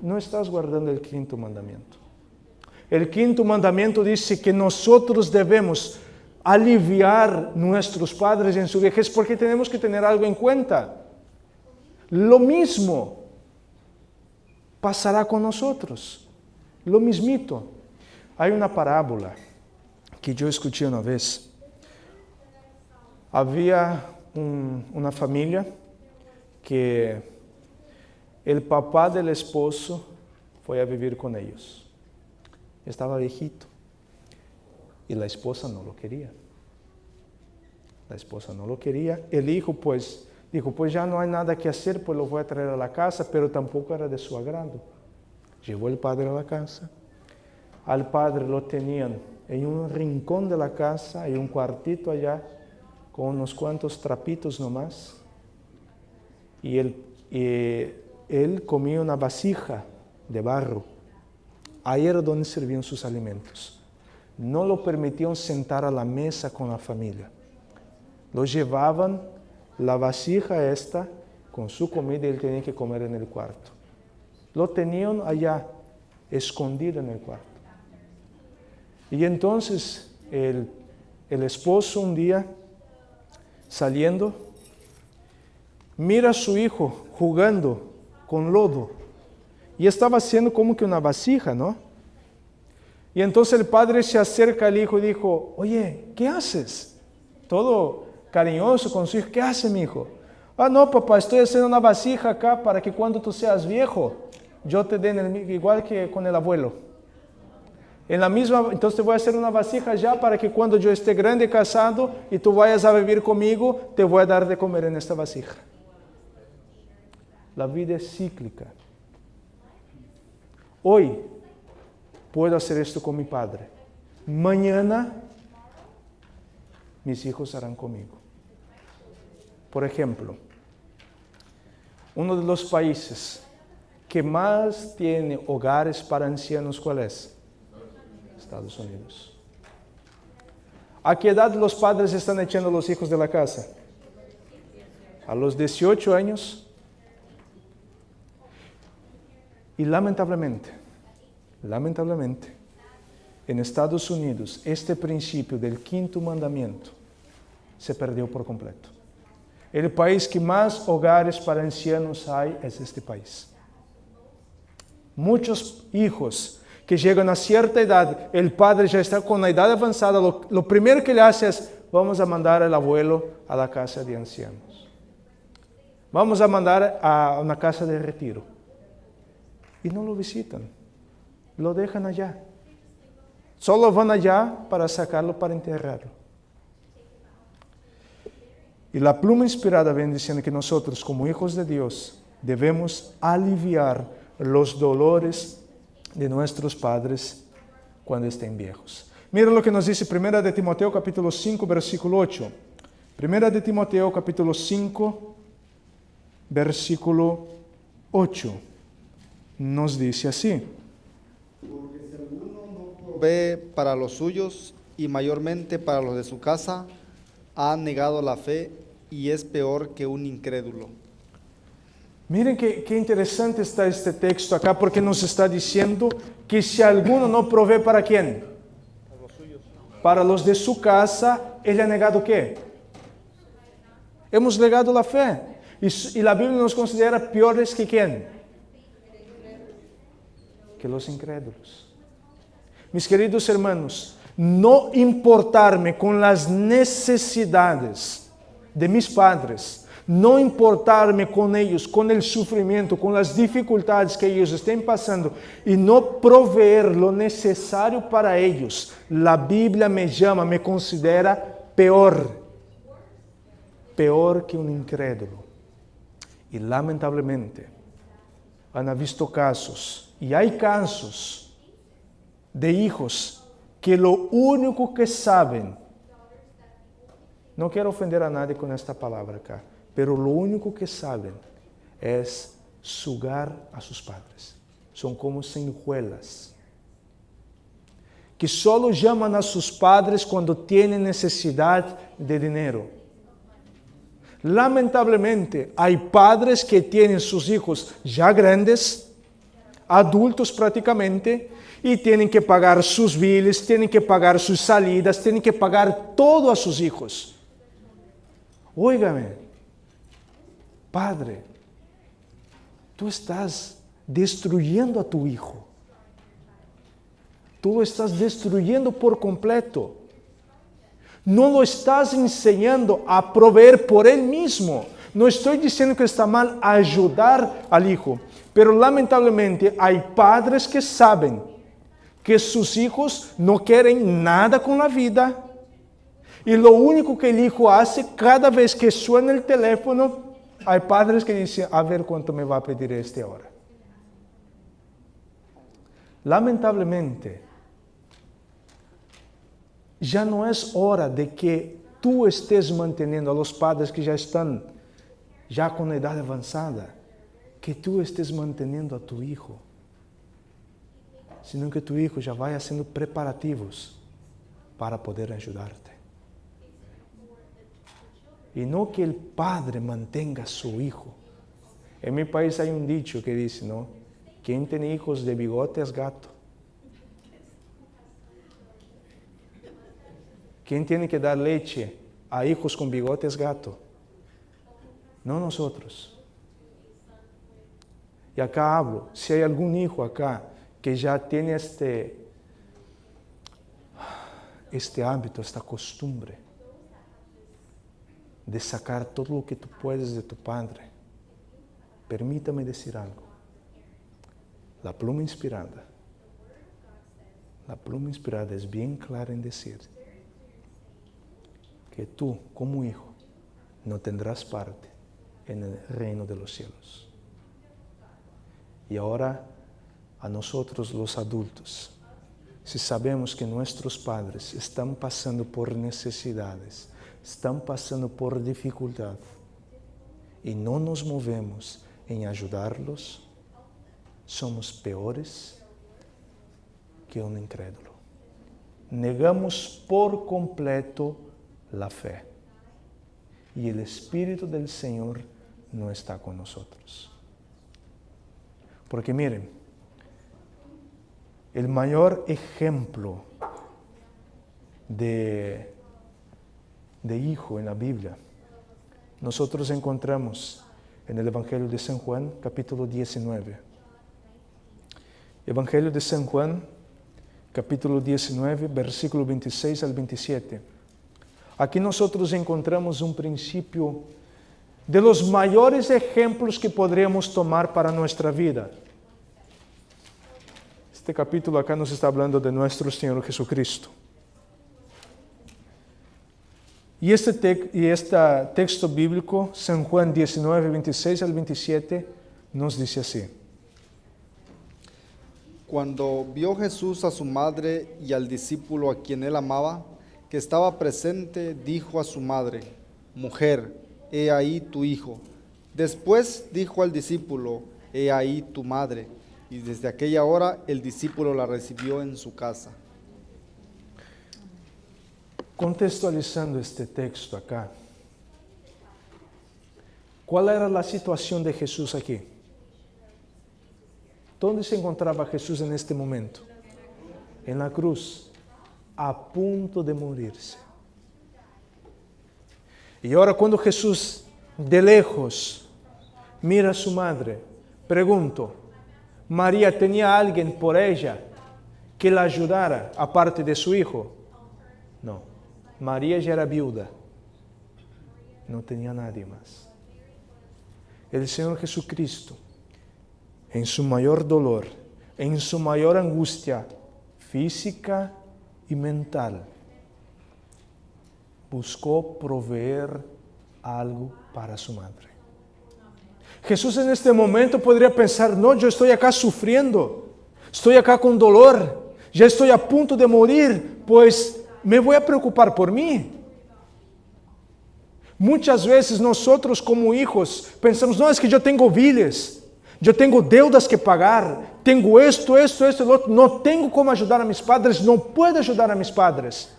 no estás guardando el quinto mandamiento. El quinto mandamiento dice que nosotros debemos aliviar nuestros padres en su vejez porque tenemos que tener algo en cuenta. Lo mismo pasará con nosotros, lo mismito. Hay una parábola que yo escuché una vez. Había una familia que el papá del esposo fue a vivir con ellos. Estaba viejito y la esposa no lo quería. La esposa no lo quería. El hijo pues dijo, pues ya no hay nada que hacer, pues lo voy a traer a la casa, pero tampoco era de su agrado. Llevó el padre a la casa. Al padre lo tenían en un rincón de la casa, hay un cuartito allá, con unos cuantos trapitos nomás. Y él comía una vasija de barro. Ahí era donde servían sus alimentos. No lo permitían sentar a la mesa con la familia. Lo llevaban la vasija esta con su comida y él tenía que comer en el cuarto. Lo tenían allá, escondido en el cuarto. Y entonces el esposo un día, saliendo, mira a su hijo jugando con lodo y estaba haciendo como que una vasija, ¿no? Y entonces el padre se acerca al hijo y dijo, oye, ¿qué haces? Todo cariñoso con su hijo, ¿qué hace mi hijo? Ah, no, papá, estoy haciendo una vasija acá para que cuando tú seas viejo, yo te dé igual que con el abuelo. Entonces te voy a hacer una vasija ya para que cuando yo esté grande casado y tú vayas a vivir conmigo, te voy a dar de comer en esta vasija. La vida es cíclica. Hoy puedo hacer esto con mi padre. Mañana mis hijos harán conmigo. Por ejemplo, uno de los países que más tiene hogares para ancianos, ¿cuál es? Estados Unidos. ¿A qué edad los padres están echando a los hijos de la casa? A los 18 años. Y lamentablemente, en Estados Unidos, este principio del quinto mandamiento se perdió por completo. El país que más hogares para ancianos hay es este país. Muchos hijos que llegan a cierta edad, el padre ya está con la edad avanzada, lo primero que le hace es, vamos a mandar al abuelo a la casa de ancianos. Vamos a mandar a una casa de retiro. Y no lo visitan, lo dejan allá. Solo van allá para sacarlo, para enterrarlo. Y la pluma inspirada viene diciendo que nosotros, como hijos de Dios, debemos aliviar los dolores de nuestros padres cuando estén viejos. Mira lo que nos dice 1 de Timoteo capítulo 5, versículo 8. 1 de Timoteo capítulo 5, versículo 8. Nos dice así. Porque si alguno no provee para los suyos y mayormente para los de su casa, ha negado la fe y es peor que un incrédulo. Miren qué interesante está este texto acá porque nos está diciendo que si alguno no provee ¿para quién? Para los suyos. Para los de su casa, él ha negado ¿qué? Hemos negado la fe. Y la Biblia nos considera peores que ¿quién? Que los incrédulos. Mis queridos hermanos, no importarme con las necesidades de mis padres, no importarme con ellos, con el sufrimiento, con las dificultades que ellos estén pasando y no proveer lo necesario para ellos, la Biblia me llama, me considera peor que un incrédulo. Y lamentablemente han visto casos, y hay casos de hijos que lo único que saben no quiero ofender a nadie con esta palabra acá, pero lo único que saben es sugar a sus padres. Son como sanguijuelas que solo llaman a sus padres cuando tienen necesidad de dinero. Lamentablemente, hay padres que tienen sus hijos ya grandes, adultos prácticamente, y tienen que pagar sus biles, tienen que pagar sus salidas, tienen que pagar todo a sus hijos. Óigame, padre, tú estás destruyendo a tu hijo. Tú lo estás destruyendo por completo. No lo estás enseñando a proveer por él mismo. No estoy diciendo que está mal ayudar al hijo, pero lamentablemente hay padres que saben que sus hijos no quieren nada con la vida y lo único que el hijo hace cada vez que suena el teléfono, hay padres que dicen, a ver cuánto me va a pedir este ahora. Lamentablemente, ya no es hora de que tú estés manteniendo a los padres que ya están ya con edad avanzada, que tú estés manteniendo a tu hijo, sino que tu hijo ya vaya haciendo preparativos para poder ayudarte. Y no que el padre mantenga a su hijo. En mi país hay un dicho que dice, ¿no? Quien tiene hijos de bigote es gato. Quien tiene que dar leche a hijos con bigote es gato. No nosotros. Y acá hablo, si hay algún hijo acá que ya tiene este hábito, esta costumbre de sacar todo lo que tú puedes de tu padre, permítame decir algo. La pluma inspirada es bien clara en decir que tú, como hijo, no tendrás parte en el reino de los cielos. Y ahora, a nosotros los adultos, si sabemos que nuestros padres están pasando por necesidades, están pasando por dificultad, y no nos movemos en ayudarlos, somos peores que un incrédulo. Negamos por completo la fe. Y el Espíritu del Señor no está con nosotros. Porque miren, el mayor ejemplo de hijo en la Biblia, nosotros encontramos en el Evangelio de San Juan, capítulo 19. Evangelio de San Juan, capítulo 19, versículo 26 al 27. Aquí nosotros encontramos un principio de los mayores ejemplos que podríamos tomar para nuestra vida. Este capítulo acá nos está hablando de nuestro Señor Jesucristo. Y este texto bíblico, San Juan 19, 26 al 27, nos dice así. Cuando vio Jesús a su madre y al discípulo a quien él amaba, que estaba presente, dijo a su madre, mujer, he ahí tu hijo. Después dijo al discípulo, he ahí tu madre. Y desde aquella hora el discípulo la recibió en su casa. Contextualizando este texto acá, ¿cuál era la situación de Jesús aquí? ¿Dónde se encontraba Jesús en este momento? En la cruz, a punto de morirse. Y ahora cuando Jesús de lejos mira a su madre, pregunto, ¿María tenía alguien por ella que la ayudara aparte de su hijo? No, María ya era viuda, no tenía nadie más. El Señor Jesucristo, en su mayor dolor, en su mayor angustia física y mental, buscó proveer algo para su madre. Jesús en este momento podría pensar, no, yo estoy acá sufriendo, estoy acá con dolor, ya estoy a punto de morir, pues me voy a preocupar por mí. Muchas veces nosotros como hijos pensamos, no, es que yo tengo biles, yo tengo deudas que pagar, tengo esto, lo otro, no tengo cómo ayudar a mis padres, no puedo ayudar a mis padres.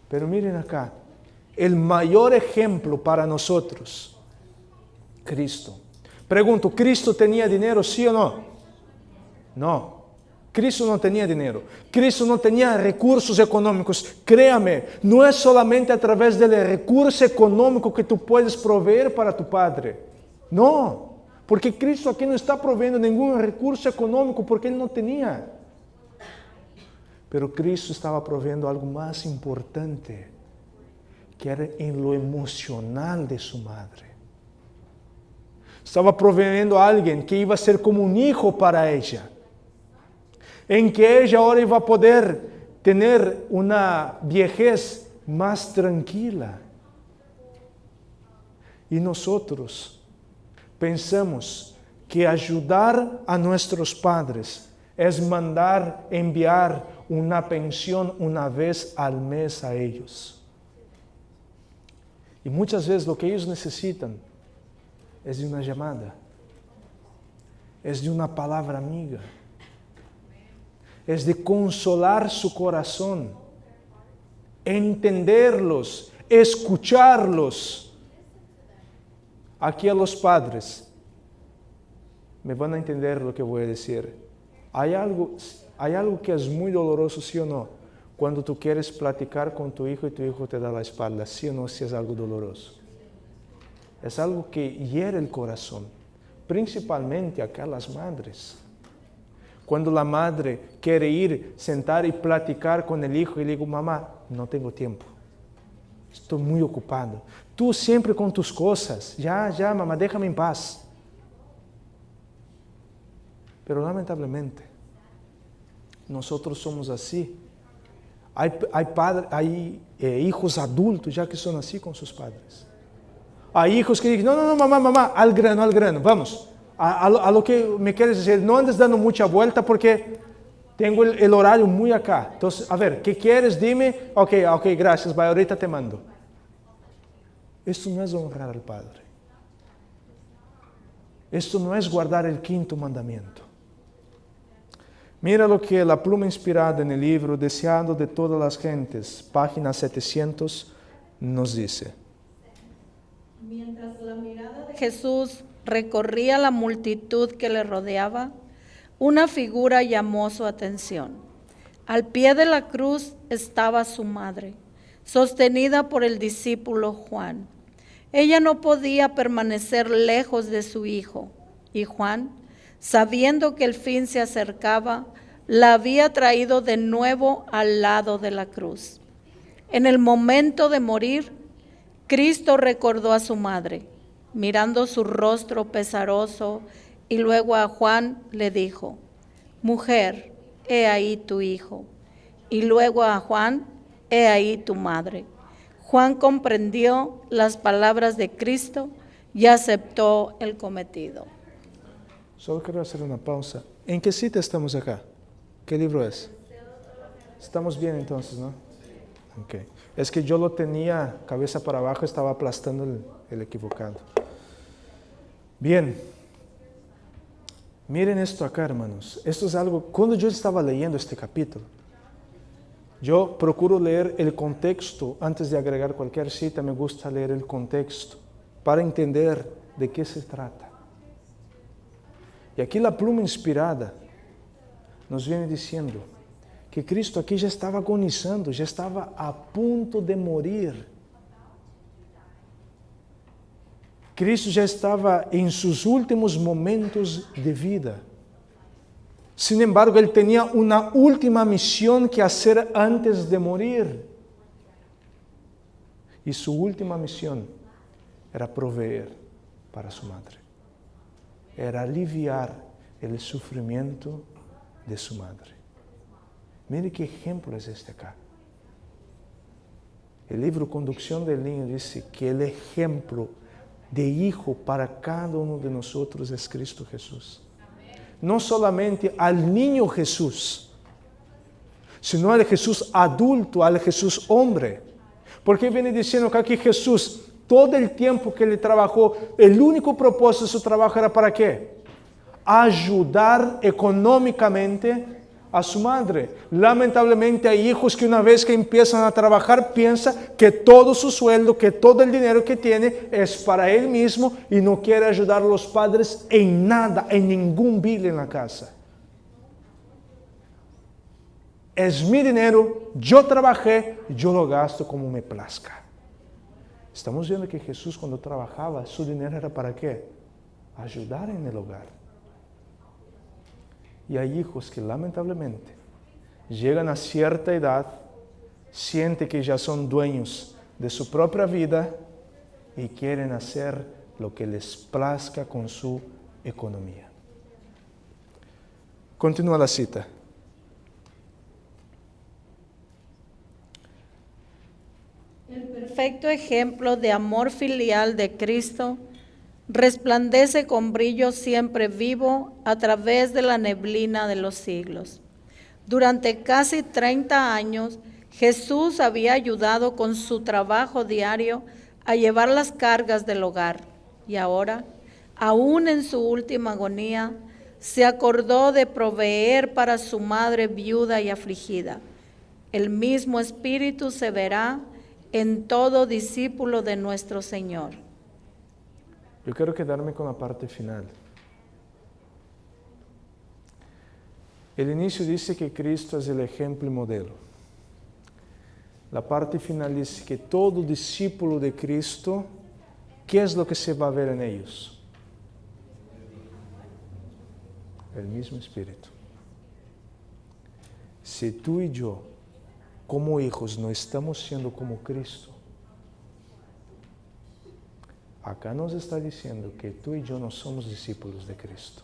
Pero miren acá, el mayor ejemplo para nosotros, Cristo. Pregunto, ¿Cristo tenía dinero, sí o no? No. Cristo no tenía dinero, Cristo no tenía recursos económicos. Créame, no es solamente a través del recurso económico que tú puedes proveer para tu Padre. No, porque Cristo aquí no está proveyendo ningún recurso económico porque Él no tenía. Pero Cristo estaba proveyendo algo más importante, que era en lo emocional de su madre. Estaba proveyendo a alguien que iba a ser como un hijo para ella, en que ella ahora iba a poder tener una vejez más tranquila. Y nosotros pensamos que ayudar a nuestros padres es enviar una pensión una vez al mes a ellos. Y muchas veces lo que ellos necesitan es de una llamada, es de una palabra amiga, es de consolar su corazón, entenderlos, escucharlos. Aquí a los padres me van a entender lo que voy a decir. Hay algo que es muy doloroso, ¿sí o no? Cuando tú quieres platicar con tu hijo y tu hijo te da la espalda, ¿sí o no? Si es algo doloroso. Es algo que hiere el corazón, principalmente acá las madres. Cuando la madre quiere ir, sentar y platicar con el hijo y le digo, mamá, no tengo tiempo, estoy muy ocupado. Tú siempre con tus cosas, ya, mamá, déjame en paz. Pero lamentablemente, nosotros somos así. Hay hijos adultos ya que son así con sus padres. Hay hijos que dicen, no, mamá, al grano, vamos. A lo que me quieres decir, no andes dando mucha vuelta porque tengo el horario muy acá. Entonces, a ver, ¿qué quieres? Dime. Ok, gracias, bye, ahorita te mando. Esto no es honrar al Padre. Esto no es guardar el quinto mandamiento. Mira lo que la pluma inspirada en el libro Deseado de todas las gentes, página 700, nos dice. Mientras la mirada de Jesús recorría la multitud que le rodeaba, una figura llamó su atención. Al pie de la cruz estaba su madre, sostenida por el discípulo Juan. Ella no podía permanecer lejos de su hijo, y Juan, sabiendo que el fin se acercaba, la había traído de nuevo al lado de la cruz. En el momento de morir, Cristo recordó a su madre, mirando su rostro pesaroso, y luego a Juan le dijo, mujer, he ahí tu hijo. Y luego a Juan, he ahí tu madre. Juan comprendió las palabras de Cristo y aceptó el cometido. Solo quiero hacer una pausa. ¿En qué cita estamos acá? ¿Qué libro es? Estamos bien entonces, ¿no? Ok. Es que yo lo tenía cabeza para abajo, estaba aplastando el equivocado. Bien. Miren esto acá, hermanos. Esto es algo, cuando yo estaba leyendo este capítulo, yo procuro leer el contexto antes de agregar cualquier cita. Me gusta leer el contexto para entender de qué se trata. Y aquí la pluma inspirada nos viene diciendo que Cristo aquí ya estaba agonizando, ya estaba a punto de morir. Cristo já estava em seus últimos momentos de vida. Sin embargo, Él tenía una última misión que hacer antes de morir. Y su última misión era proveer para su madre. Era aliviar el sufrimiento de su madre. Mire qué ejemplo es este acá. El libro Conducción del Niño dice que el ejemplo de hijo para cada uno de nosotros es Cristo Jesús. No solamente al niño Jesús, sino al Jesús adulto, al Jesús hombre. Porque viene diciendo acá que Jesús, todo el tiempo que Él trabajó, el único propósito de su trabajo era ¿para qué? Ayudar económicamente a su madre. Lamentablemente hay hijos que una vez que empiezan a trabajar piensan que todo su sueldo, que todo el dinero que tiene es para él mismo y no quiere ayudar a los padres en nada, en ningún bill en la casa. Es mi dinero, yo trabajé, yo lo gasto como me plazca. Estamos viendo que Jesús cuando trabajaba, su dinero era ¿para qué? Ayudar en el hogar. Y hay hijos que lamentablemente llegan a cierta edad, sienten que ya son dueños de su propia vida y quieren hacer lo que les plazca con su economía. Continúa la cita. El perfecto ejemplo de amor filial de Cristo resplandece con brillo siempre vivo a través de la neblina de los siglos. Durante casi 30 años, Jesús había ayudado con su trabajo diario a llevar las cargas del hogar. Y ahora, aún en su última agonía, se acordó de proveer para su madre viuda y afligida. El mismo Espíritu se verá en todo discípulo de nuestro Señor. Yo quiero quedarme con la parte final. El inicio dice que Cristo es el ejemplo y modelo. La parte final dice que todo discípulo de Cristo, ¿qué es lo que se va a ver en ellos? El mismo Espíritu. Si tú y yo, como hijos, no estamos siendo como Cristo, acá nos está diciendo que tú y yo no somos discípulos de Cristo.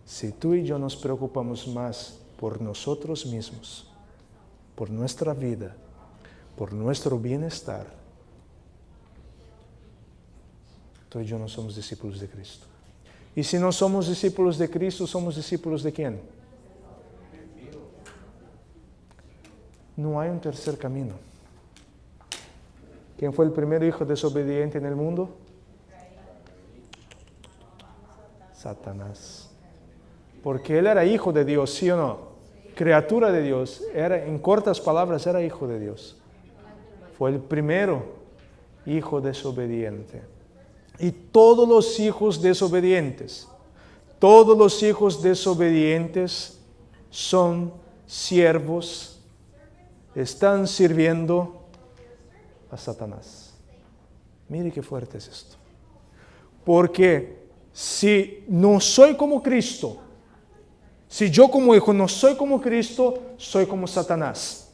Si tú y yo nos preocupamos más por nosotros mismos, por nuestra vida, por nuestro bienestar, tú y yo no somos discípulos de Cristo. Y si no somos discípulos de Cristo, ¿somos discípulos de quién? No hay un tercer camino. ¿Quién fue el primer hijo desobediente en el mundo? Satanás. Porque él era hijo de Dios, ¿sí o no? Criatura de Dios. En cortas palabras, era hijo de Dios. Fue el primero hijo desobediente. Y todos los hijos desobedientes son siervos, están sirviendo a Satanás. Mire qué fuerte es esto. Porque si no soy como Cristo, si yo como hijo no soy como Cristo, soy como Satanás.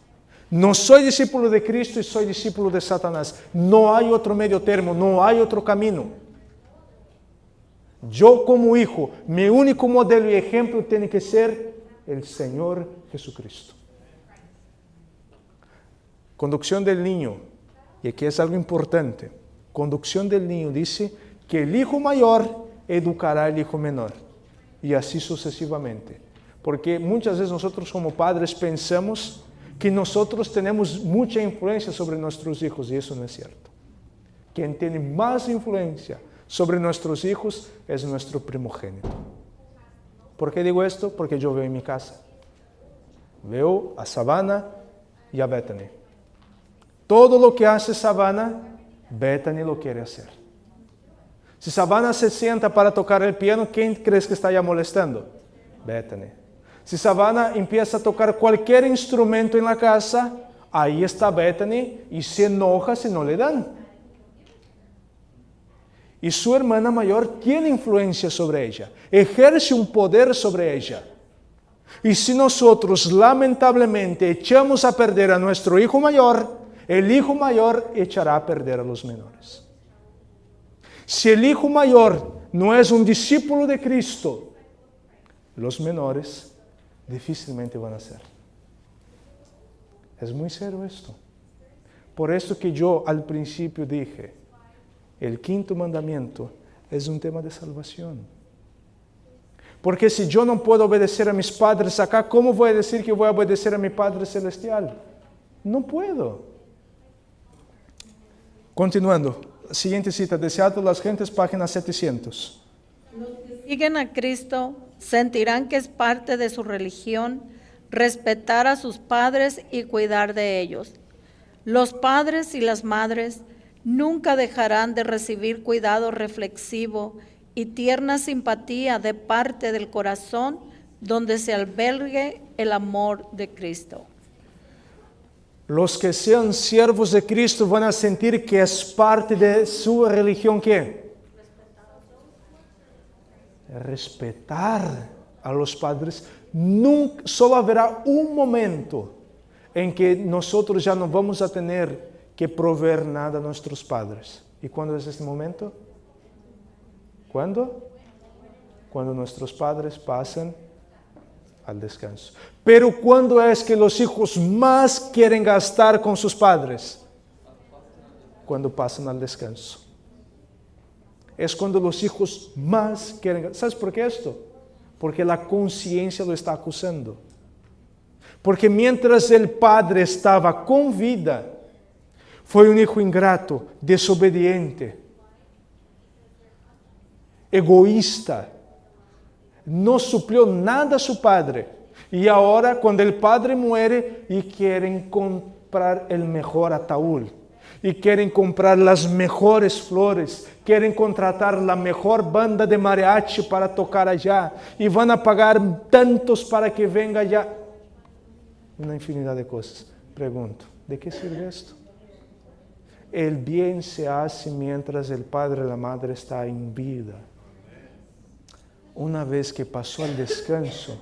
No soy discípulo de Cristo y soy discípulo de Satanás. No hay otro medio termo, no hay otro camino. Yo como hijo, mi único modelo y ejemplo tiene que ser el Señor Jesucristo. Conducción del niño, y aquí es algo importante. Conducción del niño dice que el hijo mayor educará al hijo menor, y así sucesivamente. Porque muchas veces nosotros como padres pensamos que nosotros tenemos mucha influencia sobre nuestros hijos, y eso no es cierto. Quien tiene más influencia sobre nuestros hijos es nuestro primogénito. ¿Por qué digo esto? Porque yo veo en mi casa. Veo a Savannah y a Bethany. Todo lo que hace Savannah, Bethany lo quiere hacer. Si Savannah se sienta para tocar el piano, ¿quién crees que está ya molestando? Bethany. Si Savannah empieza a tocar cualquier instrumento en la casa, ahí está Bethany y se enoja si no le dan. Y su hermana mayor tiene influencia sobre ella, ejerce un poder sobre ella. Y si nosotros lamentablemente echamos a perder a nuestro hijo mayor, el hijo mayor echará a perder a los menores. Si el hijo mayor no es un discípulo de Cristo, los menores difícilmente van a ser. Es muy serio esto. Por eso que yo al principio dije, el quinto mandamiento es un tema de salvación. Porque si yo no puedo obedecer a mis padres acá, ¿cómo voy a decir que voy a obedecer a mi Padre Celestial? No puedo. Continuando. Siguiente cita, Deseado las gentes, página 700. Los que siguen a Cristo sentirán que es parte de su religión respetar a sus padres y cuidar de ellos. Los padres y las madres nunca dejarán de recibir cuidado reflexivo y tierna simpatía de parte del corazón donde se albergue el amor de Cristo. Los que sean siervos de Cristo van a sentir que es parte de su religión, ¿qué? Respetar a los padres. Nunca, solo habrá un momento en que nosotros ya no vamos a tener que proveer nada a nuestros padres. ¿Y cuándo es este momento? ¿Cuándo? Cuando nuestros padres pasan al descanso. Pero ¿cuándo es que los hijos más quieren gastar con sus padres? Cuando pasan al descanso. Es cuando los hijos más quieren gastar. ¿Sabes por qué esto? Porque la conciencia lo está acusando. Porque mientras el padre estaba con vida, fue un hijo ingrato, desobediente, egoísta. No suplió nada a su padre. Y ahora cuando el padre muere y quieren comprar el mejor ataúd, y quieren comprar las mejores flores, quieren contratar la mejor banda de mariachi para tocar allá, y van a pagar tantos para que venga allá. Una infinidad de cosas. Pregunto, ¿de qué sirve esto? El bien se hace mientras el padre y la madre están en vida. Una vez que pasó el descanso,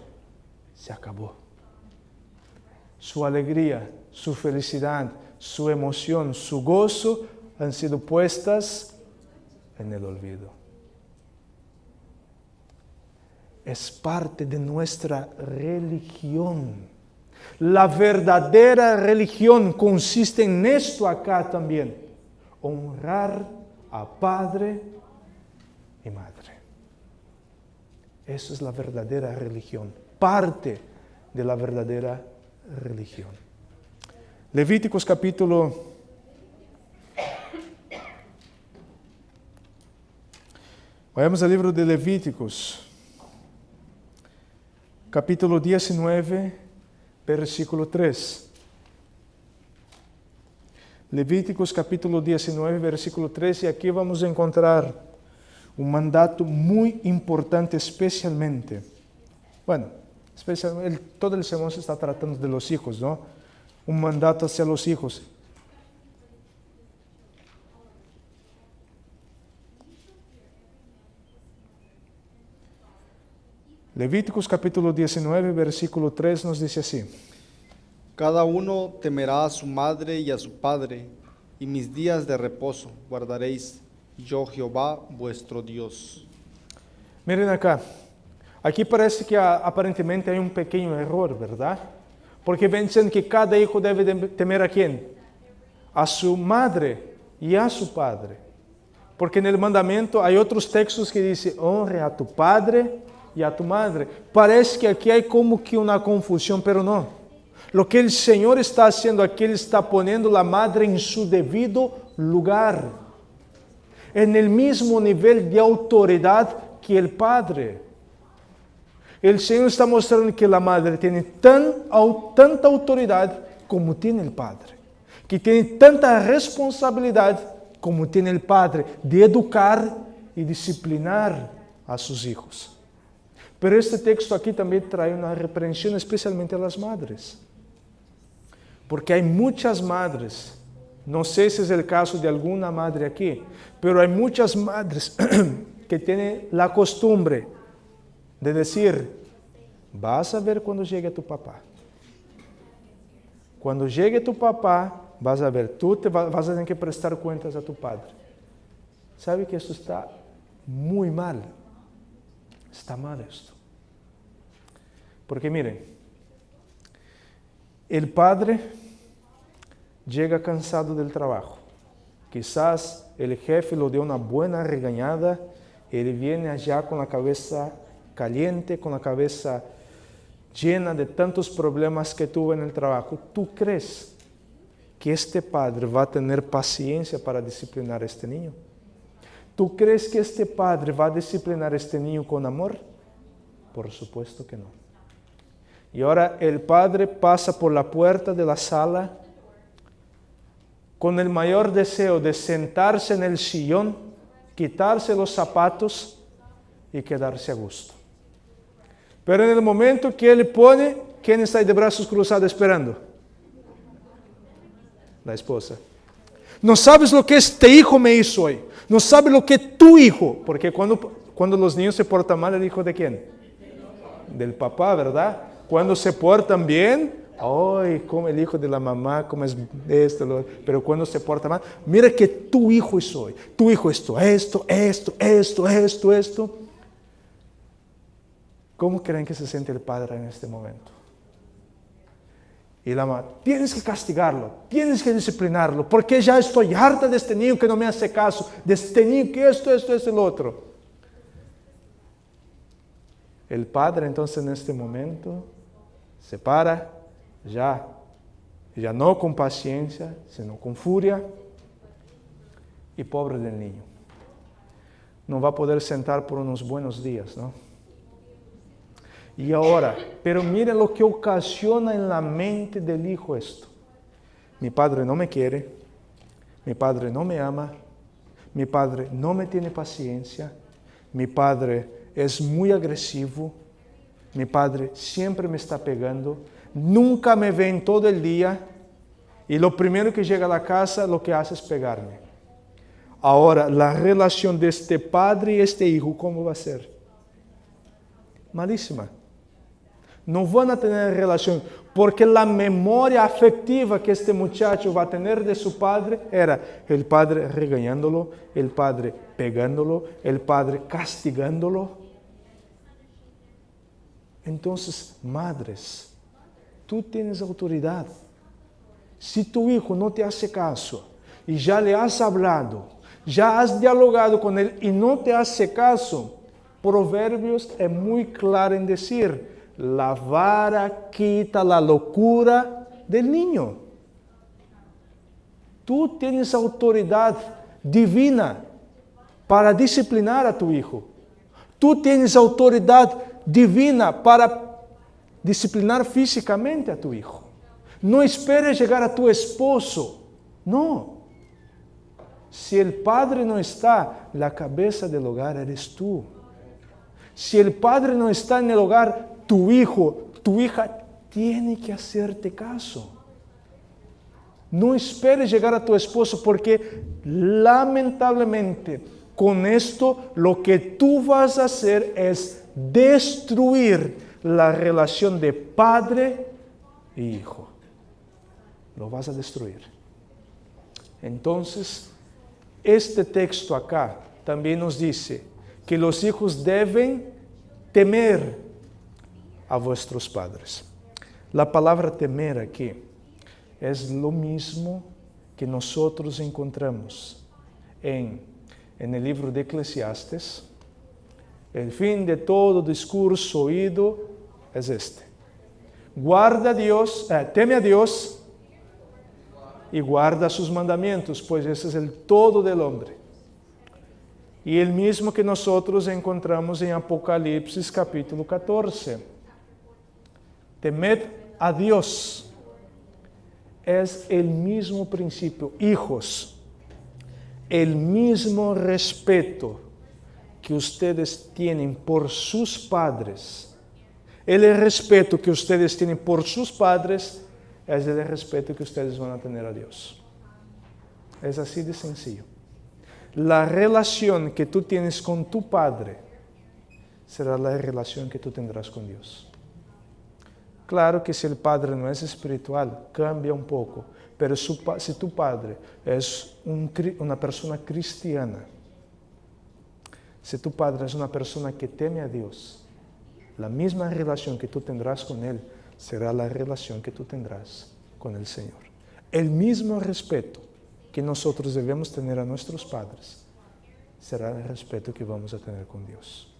se acabó. Su alegría, su felicidad, su emoción, su gozo han sido puestas en el olvido. Es parte de nuestra religión. La verdadera religión consiste en esto acá también: honrar a padre y madre. Eso es la verdadera religión, parte de la verdadera religión. Levíticos capítulo 19, versículo 3. Levíticos capítulo 19, versículo 3, y aquí vamos a encontrar un mandato muy importante, especialmente, todo el sermón se está tratando de los hijos, ¿no? Un mandato hacia los hijos. Levíticos capítulo 19, versículo 3 nos dice así: Cada uno temerá a su madre y a su padre, y mis días de reposo guardaréis, yo Jehová vuestro Dios. Miren acá, aquí parece que aparentemente hay un pequeño error, ¿verdad? Porque piensan que cada hijo debe temer ¿a quién? A su madre y a su padre. Porque en el mandamiento hay otros textos que dicen, honre a tu padre y a tu madre. Parece que aquí hay como que una confusión, pero no. Lo que el Señor está haciendo aquí, Él está poniendo la madre en su debido lugar, en el mismo nivel de autoridad que el padre. El Señor está mostrando que la madre tiene tanta autoridad como tiene el padre, que tiene tanta responsabilidad como tiene el padre de educar y disciplinar a sus hijos. Pero este texto aquí también trae una reprensión especialmente a las madres, porque hay muchas madres. No sé si es el caso de alguna madre aquí, pero hay muchas madres que tienen la costumbre de decir, vas a ver cuando llegue tu papá. Cuando llegue tu papá, vas a ver, vas a tener que prestar cuentas a tu padre. ¿Sabe que esto está muy mal? Está mal esto. Porque miren, el padre llega cansado del trabajo. Quizás el jefe lo dio una buena regañada. Él viene allá con la cabeza caliente, con la cabeza llena de tantos problemas que tuvo en el trabajo. ¿Tú crees que este padre va a tener paciencia para disciplinar a este niño? ¿Tú crees que este padre va a disciplinar a este niño con amor? Por supuesto que no. Y ahora el padre pasa por la puerta de la sala con el mayor deseo de sentarse en el sillón, quitarse los zapatos y quedarse a gusto. Pero en el momento que él pone, ¿quién está ahí de brazos cruzados esperando? La esposa. No sabes lo que este hijo me hizo hoy. No sabes lo que tu hijo, porque cuando los niños se portan mal, ¿el hijo de quién? Del papá, ¿verdad? Cuando se portan bien, ¡ay! Como el hijo de la mamá, como es esto, pero cuando se porta mal, mira que tu hijo hizo hoy. Tu hijo esto. ¿Cómo creen que se siente el padre en este momento? Y la mamá, tienes que castigarlo, tienes que disciplinarlo, porque ya estoy harta de este niño que no me hace caso, de este niño que esto, el otro. El padre entonces en este momento se para, ya no con paciencia, sino con furia, y pobre del niño. No va a poder sentar por unos buenos días, ¿no? Y ahora, pero miren lo que ocasiona en la mente del hijo esto. Mi padre no me quiere, mi padre no me ama, mi padre no me tiene paciencia, mi padre es muy agresivo, mi padre siempre me está pegando, nunca me ve en todo el día y lo primero que llega a la casa lo que hace es pegarme. Ahora, la relación de este padre y este hijo, ¿cómo va a ser? Malísima. No van a tener relación, porque la memoria afectiva que este muchacho va a tener de su padre era el padre regañándolo, el padre pegándolo, el padre castigándolo. Entonces, madres, tú tienes autoridad. Si tu hijo no te hace caso y ya le has hablado, ya has dialogado con él y no te hace caso, Proverbios es muy claro en decir, la vara quita la locura del niño. Tú tienes autoridad divina para disciplinar a tu hijo. Tú tienes autoridad divina para disciplinar físicamente a tu hijo. No esperes llegar a tu esposo. No. Si el padre no está, la cabeza del hogar eres tú. Si el padre no está en el hogar, tu hijo, tu hija tiene que hacerte caso. No esperes llegar a tu esposo porque lamentablemente con esto lo que tú vas a hacer es destruir la relación de padre e hijo. Lo vas a destruir. Entonces, este texto acá también nos dice que los hijos deben temer a vuestros padres. La palabra temer aquí es lo mismo que nosotros encontramos en el libro de Eclesiastes. El fin de todo discurso oído es este. Guarda a Dios, teme a Dios y guarda sus mandamientos, pues ese es el todo del hombre. Y el mismo que nosotros encontramos en Apocalipsis capítulo 14. Temed a Dios. Es el mismo principio. Hijos, el mismo respeto que ustedes tienen por sus padres, el respeto que ustedes tienen por sus padres, es el respeto que ustedes van a tener a Dios. Es así de sencillo. La relación que tú tienes con tu padre será la relación que tú tendrás con Dios. Claro que si el padre no es espiritual, cambia un poco, pero si tu padre es una persona cristiana, si tu padre es una persona que teme a Dios, la misma relación que tú tendrás con Él será la relación que tú tendrás con el Señor. El mismo respeto que nosotros debemos tener a nuestros padres será el respeto que vamos a tener con Dios.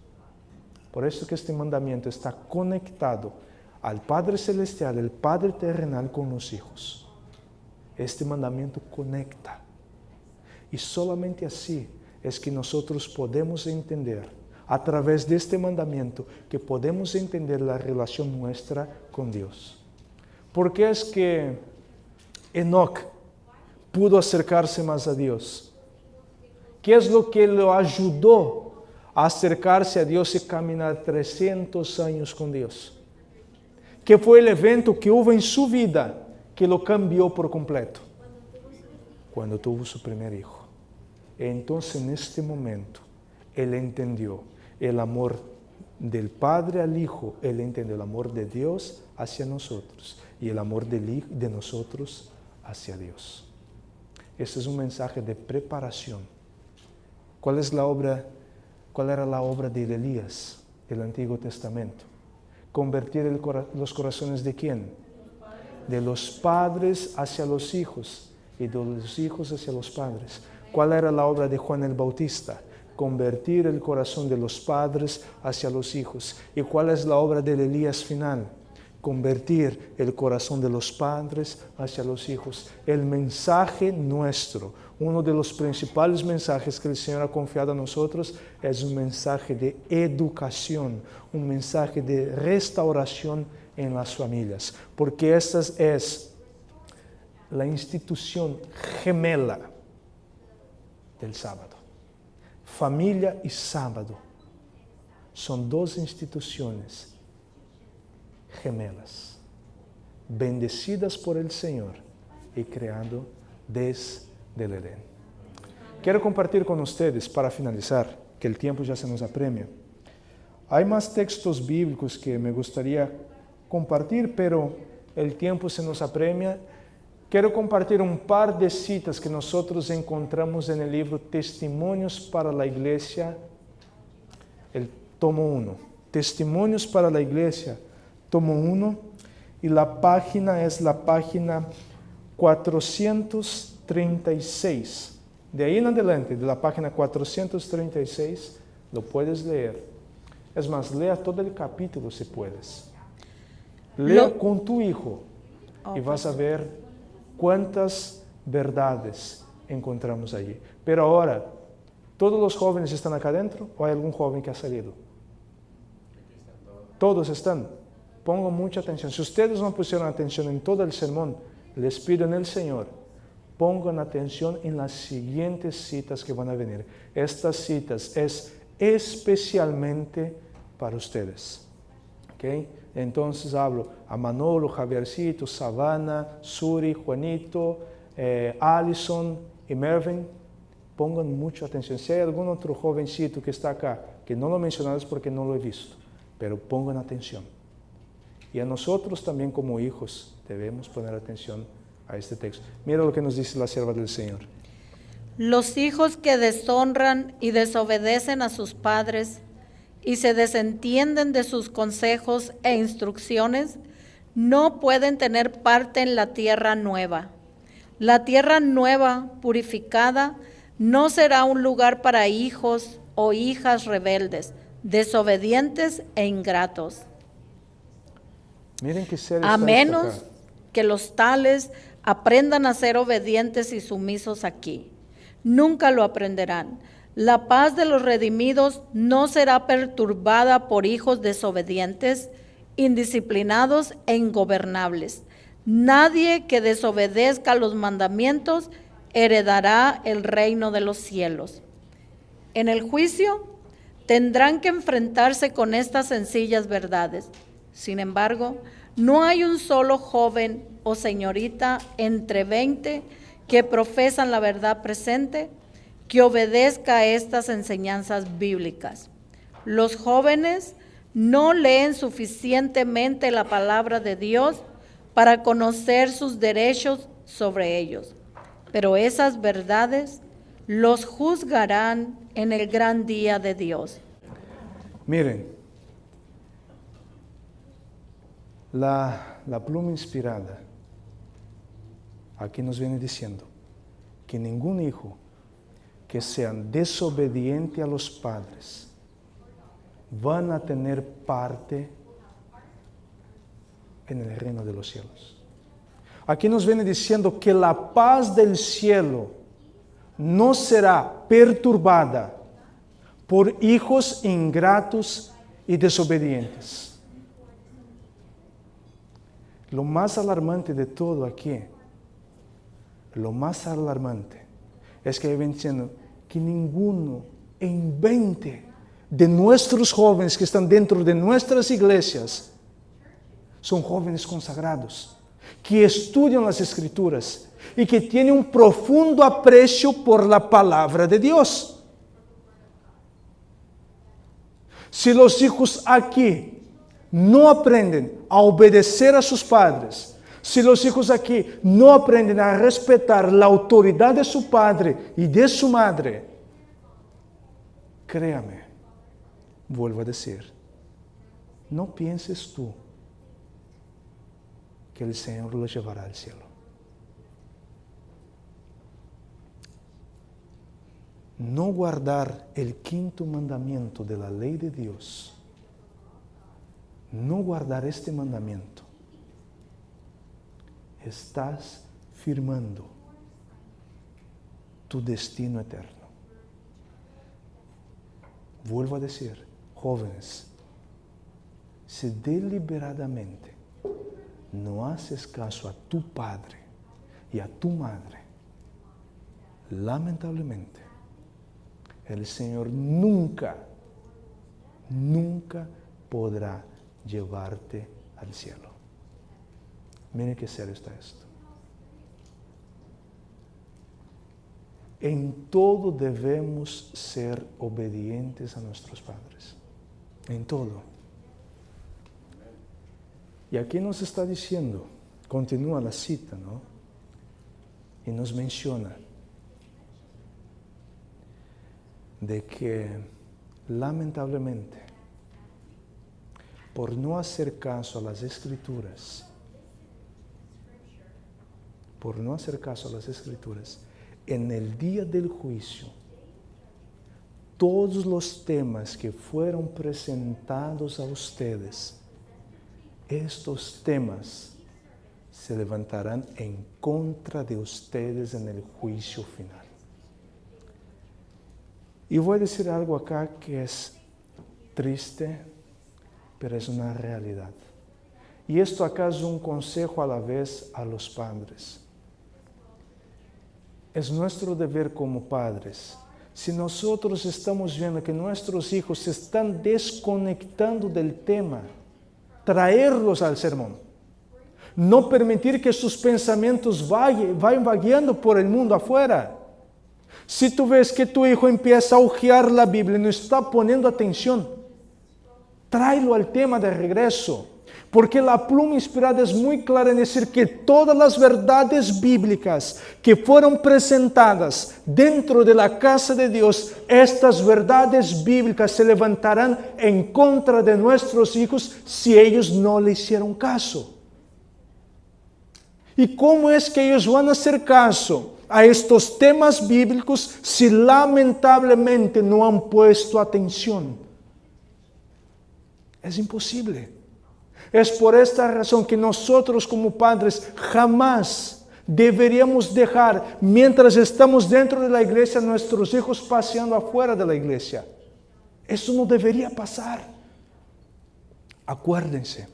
Por eso que este mandamiento está conectado al Padre Celestial, el Padre terrenal con los hijos. Este mandamiento conecta. Y solamente así es que nosotros podemos entender, a través de este mandamiento, que podemos entender la relación nuestra con Dios. ¿Por qué es que Enoc pudo acercarse más a Dios? ¿Qué es lo que lo ayudó a acercarse a Dios y caminar 300 años con Dios? ¿Qué fue el evento que hubo en su vida que lo cambió por completo? Cuando tuvo su primer hijo. Entonces, en este momento, él entendió el amor del Padre al Hijo, él entendió el amor de Dios hacia nosotros y el amor de nosotros hacia Dios. Este es un mensaje de preparación. ¿Cuál era la obra de Elías del Antiguo Testamento? Convertir los corazones de ¿quién? De los padres hacia los hijos y de los hijos hacia los padres. ¿Cuál era la obra de Juan el Bautista? Convertir el corazón de los padres hacia los hijos. ¿Y cuál es la obra de Elías final? Convertir el corazón de los padres hacia los hijos. El mensaje nuestro, uno de los principales mensajes que el Señor ha confiado a nosotros, es un mensaje de educación, un mensaje de restauración en las familias, porque esta es la institución gemela del sábado. Familia y sábado son dos instituciones gemelas, bendecidas por el Señor y creado desde el Edén. Quiero compartir con ustedes, para finalizar, que el tiempo ya se nos apremia. Hay más textos bíblicos que me gustaría compartir, pero el tiempo se nos apremia. Quiero compartir un par de citas que nosotros encontramos en el libro Testimonios para la Iglesia, el tomo 1. Testimonios para la Iglesia, tomo 1, y la página es la página 436. De ahí en adelante, de la página 436, lo puedes leer. Es más, lea todo el capítulo si puedes. Lea con tu hijo y vas a ver cuántas verdades encontramos allí. Pero ahora, ¿todos los jóvenes están acá adentro o hay algún joven que ha salido? Todos están. Pongan mucha atención. Si ustedes no pusieron atención en todo el sermón, les pido en el Señor, pongan atención en las siguientes citas que van a venir. Estas citas es especialmente para ustedes. ¿Okay? Entonces hablo a Manolo, Javiercito, Savannah, Suri, Juanito, Allison y Mervin. Pongan mucha atención. Si hay algún otro jovencito que está acá, que no lo mencionado es porque no lo he visto, pero pongan atención. Y a nosotros también como hijos debemos poner atención a este texto. Mira lo que nos dice la sierva del Señor. Los hijos que deshonran y desobedecen a sus padres y se desentienden de sus consejos e instrucciones, no pueden tener parte en la tierra nueva. La tierra nueva, purificada, no será un lugar para hijos o hijas rebeldes, desobedientes e ingratos. Miren qué serio A está menos esto acá. que los tales aprendan a ser obedientes y sumisos aquí. Nunca lo aprenderán. La paz de los redimidos no será perturbada por hijos desobedientes, indisciplinados e ingobernables. Nadie que desobedezca los mandamientos heredará el reino de los cielos. En el juicio tendrán que enfrentarse con estas sencillas verdades. Sin embargo, no hay un solo joven o señorita entre 20 que profesan la verdad presente que obedezca a estas enseñanzas bíblicas. Los jóvenes no leen suficientemente la palabra de Dios para conocer sus derechos sobre ellos, pero esas verdades los juzgarán en el gran día de Dios. Miren, la pluma inspirada aquí nos viene diciendo que ningún hijo que sean desobedientes a los padres van a tener parte en el reino de los cielos. Aquí nos viene diciendo que la paz del cielo no será perturbada por hijos ingratos y desobedientes. Lo más alarmante de todo aquí, lo más alarmante, es que ven diciendo que ninguno en 20 de nuestros jóvenes que están dentro de nuestras iglesias son jóvenes consagrados, que estudian las Escrituras y que tienen un profundo aprecio por la palabra de Dios. Si los hijos aquí no aprenden a obedecer a sus padres, si los hijos aquí no aprenden a respetar la autoridad de su padre y de su madre, créame, vuelvo a decir, no pienses tú que el Señor los llevará al cielo. No guardar el quinto mandamiento de la ley de Dios, no guardar este mandamiento, estás firmando tu destino eterno. Vuelvo a decir, jóvenes, si deliberadamente no haces caso a tu padre y a tu madre, lamentablemente, el Señor nunca podrá llevarte al cielo. Miren qué serio está esto. En todo debemos ser obedientes a nuestros padres. En todo. Y aquí nos está diciendo, continúa la cita, ¿no? Y nos menciona de que lamentablemente por no hacer caso a las Escrituras, en el día del juicio, todos los temas que fueron presentados a ustedes, estos temas se levantarán en contra de ustedes en el juicio final. Y voy a decir algo acá que es triste, pero es una realidad. Y esto acá es un consejo a la vez a los padres. Es nuestro deber como padres, si nosotros estamos viendo que nuestros hijos se están desconectando del tema, traerlos al sermón. No permitir que sus pensamientos vayan vagueando por el mundo afuera. Si tú ves que tu hijo empieza a hojear la Biblia y no está poniendo atención, tráelo al tema de regreso. Porque la pluma inspirada es muy clara en decir que todas las verdades bíblicas que fueron presentadas dentro de la casa de Dios, estas verdades bíblicas se levantarán en contra de nuestros hijos si ellos no le hicieron caso. ¿Y cómo es que ellos van a hacer caso a estos temas bíblicos si lamentablemente no han puesto atención? Es imposible. Es por esta razón que nosotros como padres jamás deberíamos dejar, mientras estamos dentro de la iglesia, nuestros hijos paseando afuera de la iglesia. Eso no debería pasar. Acuérdense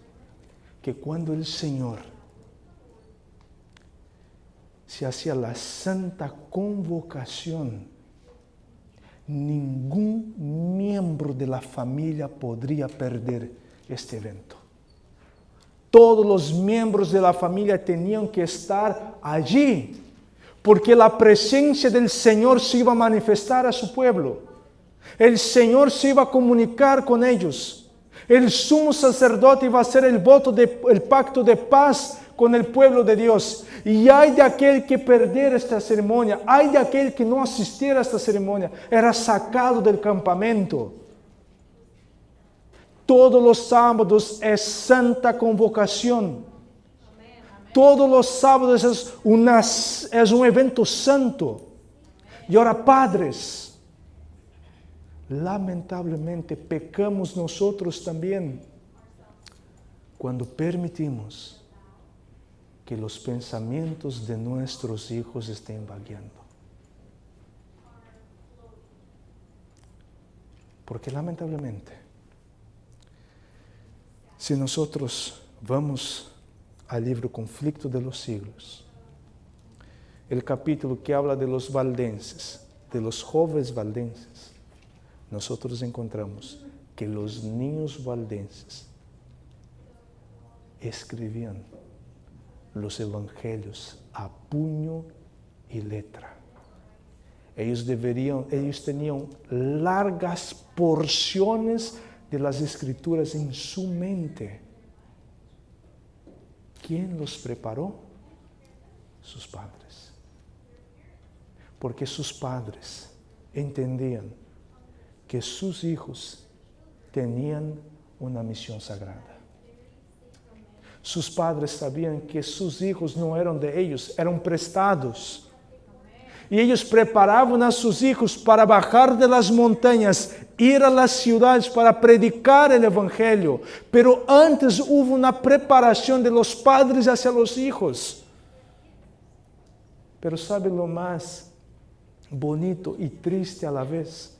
que cuando el Señor se hacía la santa convocación, ningún miembro de la familia podría perder este evento. Todos los miembros de la familia tenían que estar allí, porque la presencia del Señor se iba a manifestar a su pueblo. El Señor se iba a comunicar con ellos. El sumo sacerdote iba a hacer el pacto de paz con el pueblo de Dios. Y hay de aquel que perdiera esta ceremonia, hay de aquel que no asistiera a esta ceremonia, era sacado del campamento. Todos los sábados es santa convocación. Todos los sábados es un evento santo. Y ahora, padres, lamentablemente pecamos nosotros también cuando permitimos que los pensamientos de nuestros hijos estén vagueando. Porque lamentablemente, si nosotros vamos al libro Conflicto de los Siglos, el capítulo que habla de los valdenses, de los jóvenes valdenses, nosotros encontramos que los niños valdenses escribían los evangelios a puño y letra. Ellos tenían largas porciones de las escrituras en su mente. ¿Quién los preparó? Sus padres. Porque sus padres entendían que sus hijos tenían una misión sagrada. Sus padres sabían que sus hijos no eran de ellos, eran prestados. Y ellos preparaban a sus hijos para bajar de las montañas, ir a las ciudades para predicar el evangelio. Pero antes hubo una preparación de los padres hacia los hijos. Pero ¿sabe lo más bonito y triste a la vez?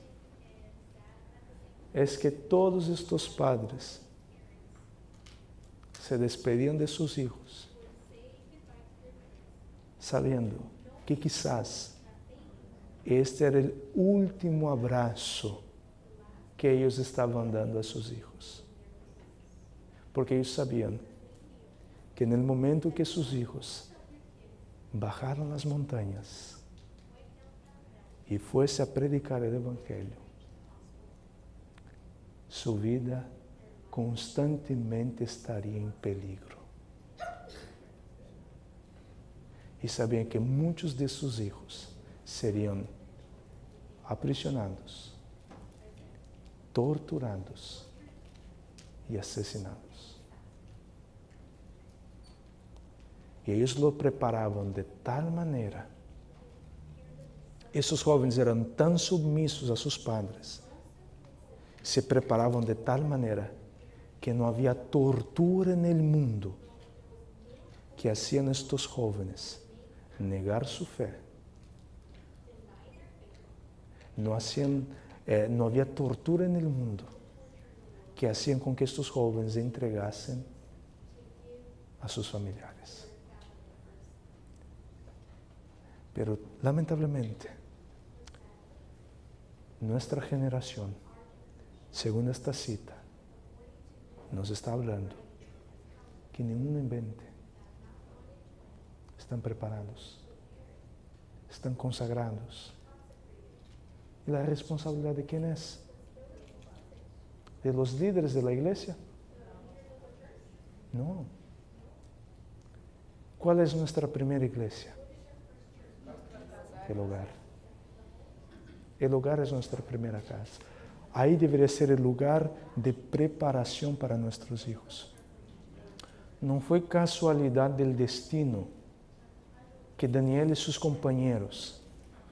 Es que todos estos padres se despedían de sus hijos, sabiendo que quizás este era el último abrazo que ellos estaban dando a sus hijos. Porque ellos sabían que en el momento que sus hijos bajaron las montañas y fuese a predicar el evangelio, su vida constantemente estaría en peligro. Y sabían que muchos de sus hijos serían aprisionados, torturados y asesinados. Y ellos lo preparaban de tal manera. Esos jóvenes eran tan sumisos a sus padres, se preparaban de tal manera que no había tortura en el mundo que hacían estos jóvenes negar su fe. No había tortura en el mundo que hacían con que estos jóvenes entregasen a sus familiares. Pero lamentablemente, nuestra generación, según esta cita, nos está hablando que ninguno invente. Están preparados, están consagrados. ¿Y la responsabilidad de quién es? ¿De los líderes de la iglesia? No. ¿Cuál es nuestra primera iglesia? El hogar. El hogar es nuestra primera casa. Ahí debería ser el lugar de preparación para nuestros hijos. No fue casualidad del destino que Daniel y sus compañeros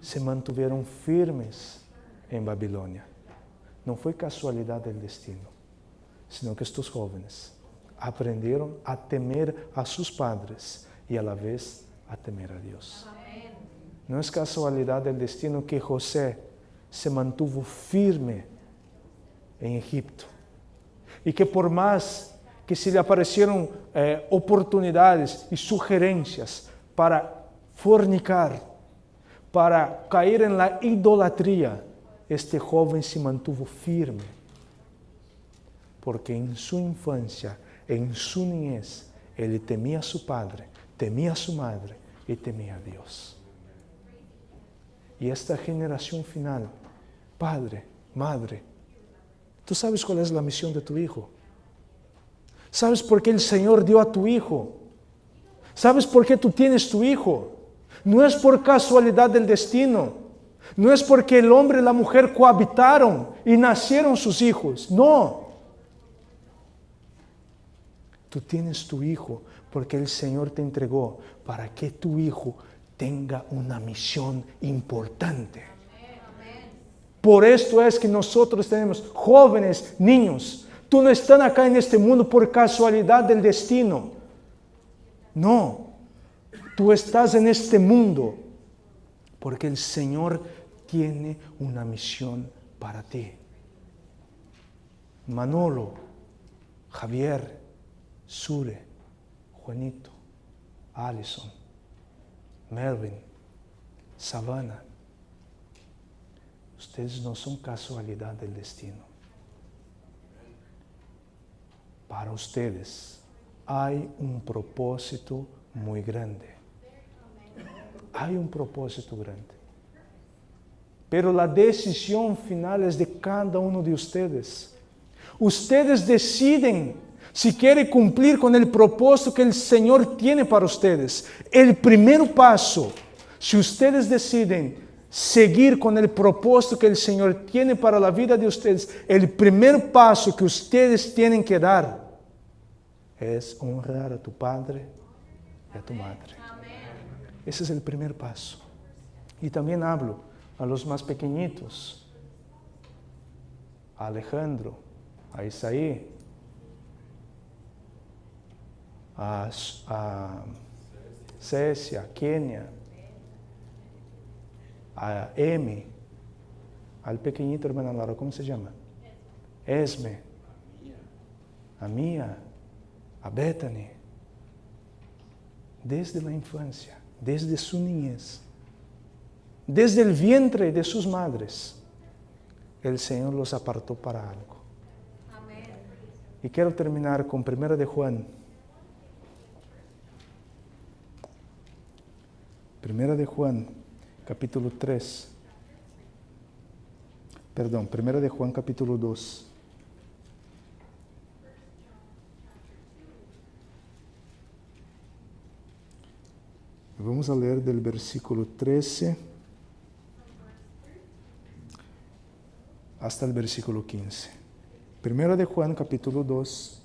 se mantuvieron firmes en Babilonia. No fue casualidad del destino, sino que estos jóvenes aprendieron a temer a sus padres y a la vez a temer a Dios. Amén. No es casualidad del destino que José se mantuvo firme en Egipto y que por más que se le aparecieron oportunidades y sugerencias para fornicar, para caer en la idolatría, este joven se mantuvo firme, porque en su infancia, en su niñez, él temía a su padre, temía a su madre y temía a Dios. Y esta generación final, padre, madre, ¿tú sabes cuál es la misión de tu hijo? ¿Sabes por qué el Señor dio a tu hijo? ¿Sabes por qué tú tienes tu hijo? No es por casualidad del destino. No es porque el hombre y la mujer cohabitaron y nacieron sus hijos. No. Tú tienes tu hijo porque el Señor te entregó para que tu hijo tenga una misión importante. Por esto es que nosotros tenemos jóvenes, niños. Tú no estás acá en este mundo por casualidad del destino. No. Tú estás en este mundo porque el Señor tiene una misión para ti. Manolo, Javier, Sure, Juanito, Allison, Melvin, Savannah. Ustedes no son casualidad del destino. Para ustedes hay un propósito muy grande. Hay un propósito grande. Pero la decisión final es de cada uno de ustedes. Ustedes deciden si quieren cumplir con el propósito que el Señor tiene para ustedes. El primer paso, si ustedes deciden seguir con el propósito que el Señor tiene para la vida de ustedes, el primer paso que ustedes tienen que dar es honrar a tu padre y a tu madre. Ese es el primer paso. Y también hablo a los más pequeñitos, a Alejandro, a Isaí, a Cecia, a Kenia, a Emi, al pequeñito hermana Laura, ¿cómo se llama? Esme, a Mía, a Bethany. Desde la infancia, desde su niñez, desde el vientre de sus madres, el Señor los apartó para algo. Amén. Y quiero terminar con 1 de Juan. 1 de Juan, capítulo 3. Perdón, 1 de Juan, capítulo 2. Vamos a leer del versículo 13 hasta el versículo 15. 1 de Juan, capítulo 2,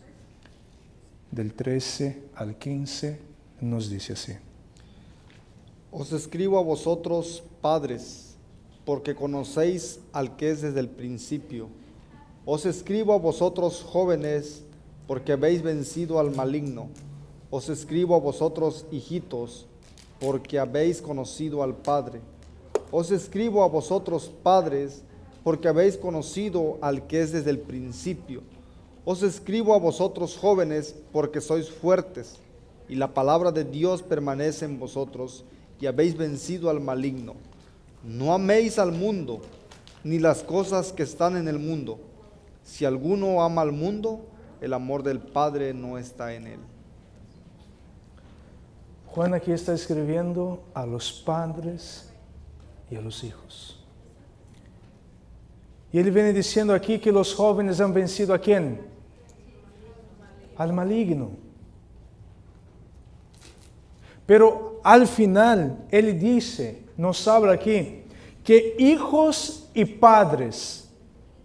del 13 al 15, nos dice así. Os escribo a vosotros, padres, porque conocéis al que es desde el principio. Os escribo a vosotros, jóvenes, porque habéis vencido al maligno. Os escribo a vosotros, hijitos, porque habéis conocido al Padre. Os escribo a vosotros, padres, porque habéis conocido al que es desde el principio. Os escribo a vosotros, jóvenes, porque sois fuertes, y la palabra de Dios permanece en vosotros, y habéis vencido al maligno. No améis al mundo, ni las cosas que están en el mundo. Si alguno ama al mundo, el amor del Padre no está en él. Juan aquí está escribiendo a los padres y a los hijos. Y él viene diciendo aquí que los jóvenes han vencido ¿a quién? Al maligno. Pero al final, él dice, nos habla aquí, que hijos y padres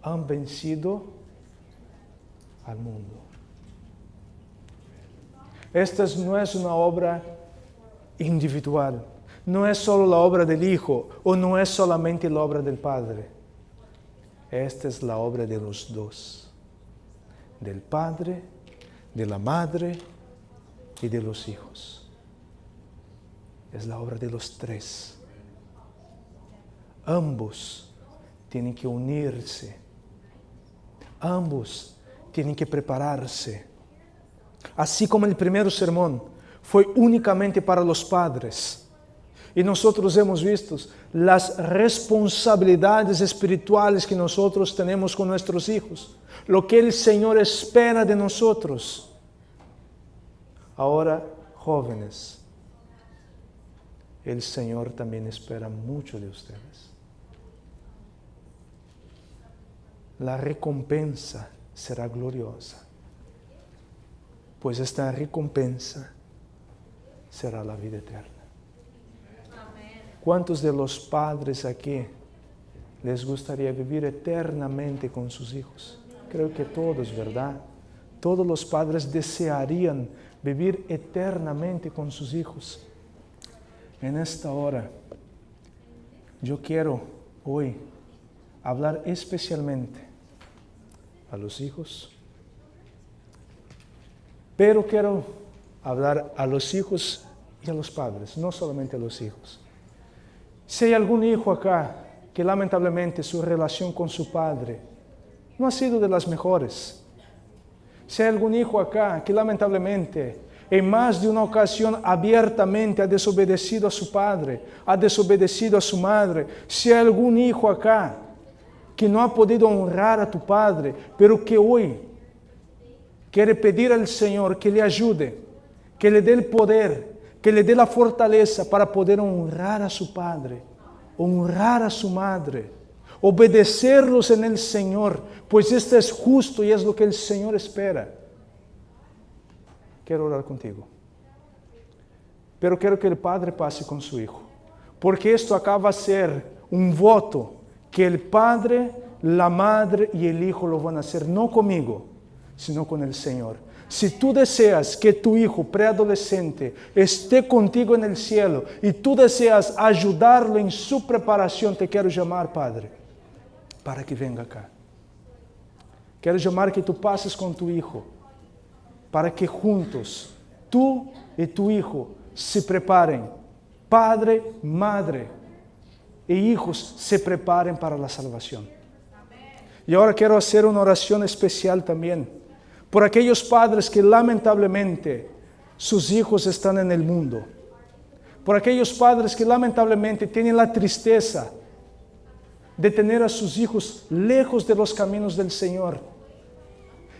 han vencido al mundo. Esta no es una obra individual, no es solo la obra del Hijo o no es solamente la obra del Padre. Esta es la obra de los dos, del Padre, de la Madre y de los hijos. Es la obra de los tres. Ambos tienen que unirse, ambos tienen que prepararse. Así como el primer sermón fue únicamente para los padres. Y nosotros hemos visto las responsabilidades espirituales que nosotros tenemos con nuestros hijos. Lo que el Señor espera de nosotros. Ahora, jóvenes, el Señor también espera mucho de ustedes. La recompensa será gloriosa. Pues esta recompensa será la vida eterna. ¿Cuántos de los padres aquí les gustaría vivir eternamente con sus hijos? Creo que todos, ¿verdad? Todos los padres desearían vivir eternamente con sus hijos. En esta hora, yo quiero hoy hablar especialmente a los hijos, pero quiero hablar a los hijos y a los padres, no solamente a los hijos. Si hay algún hijo acá que lamentablemente su relación con su padre no ha sido de las mejores, si hay algún hijo acá que lamentablemente en más de una ocasión abiertamente ha desobedecido a su padre, ha desobedecido a su madre, si hay algún hijo acá que no ha podido honrar a tu padre, pero que hoy quiere pedir al Señor que le ayude, que le dé el poder, que le dé la fortaleza para poder honrar a su padre, honrar a su madre, obedecerlos en el Señor, pues esto es justo y es lo que el Señor espera. Quiero orar contigo, pero quiero que el padre pase con su hijo, porque esto acaba de ser un voto que el padre, la madre y el hijo lo van a hacer, no conmigo, sino con el Señor. Si tú deseas que tu hijo preadolescente esté contigo en el cielo y tú deseas ayudarlo en su preparación, te quiero llamar, Padre, para que venga acá. Quiero llamar que tú pases con tu hijo, para que juntos, tú y tu hijo, se preparen. Padre, madre e hijos se preparen para la salvación. Y ahora quiero hacer una oración especial también por aquellos padres que lamentablemente sus hijos están en el mundo. Por aquellos padres que lamentablemente tienen la tristeza de tener a sus hijos lejos de los caminos del Señor.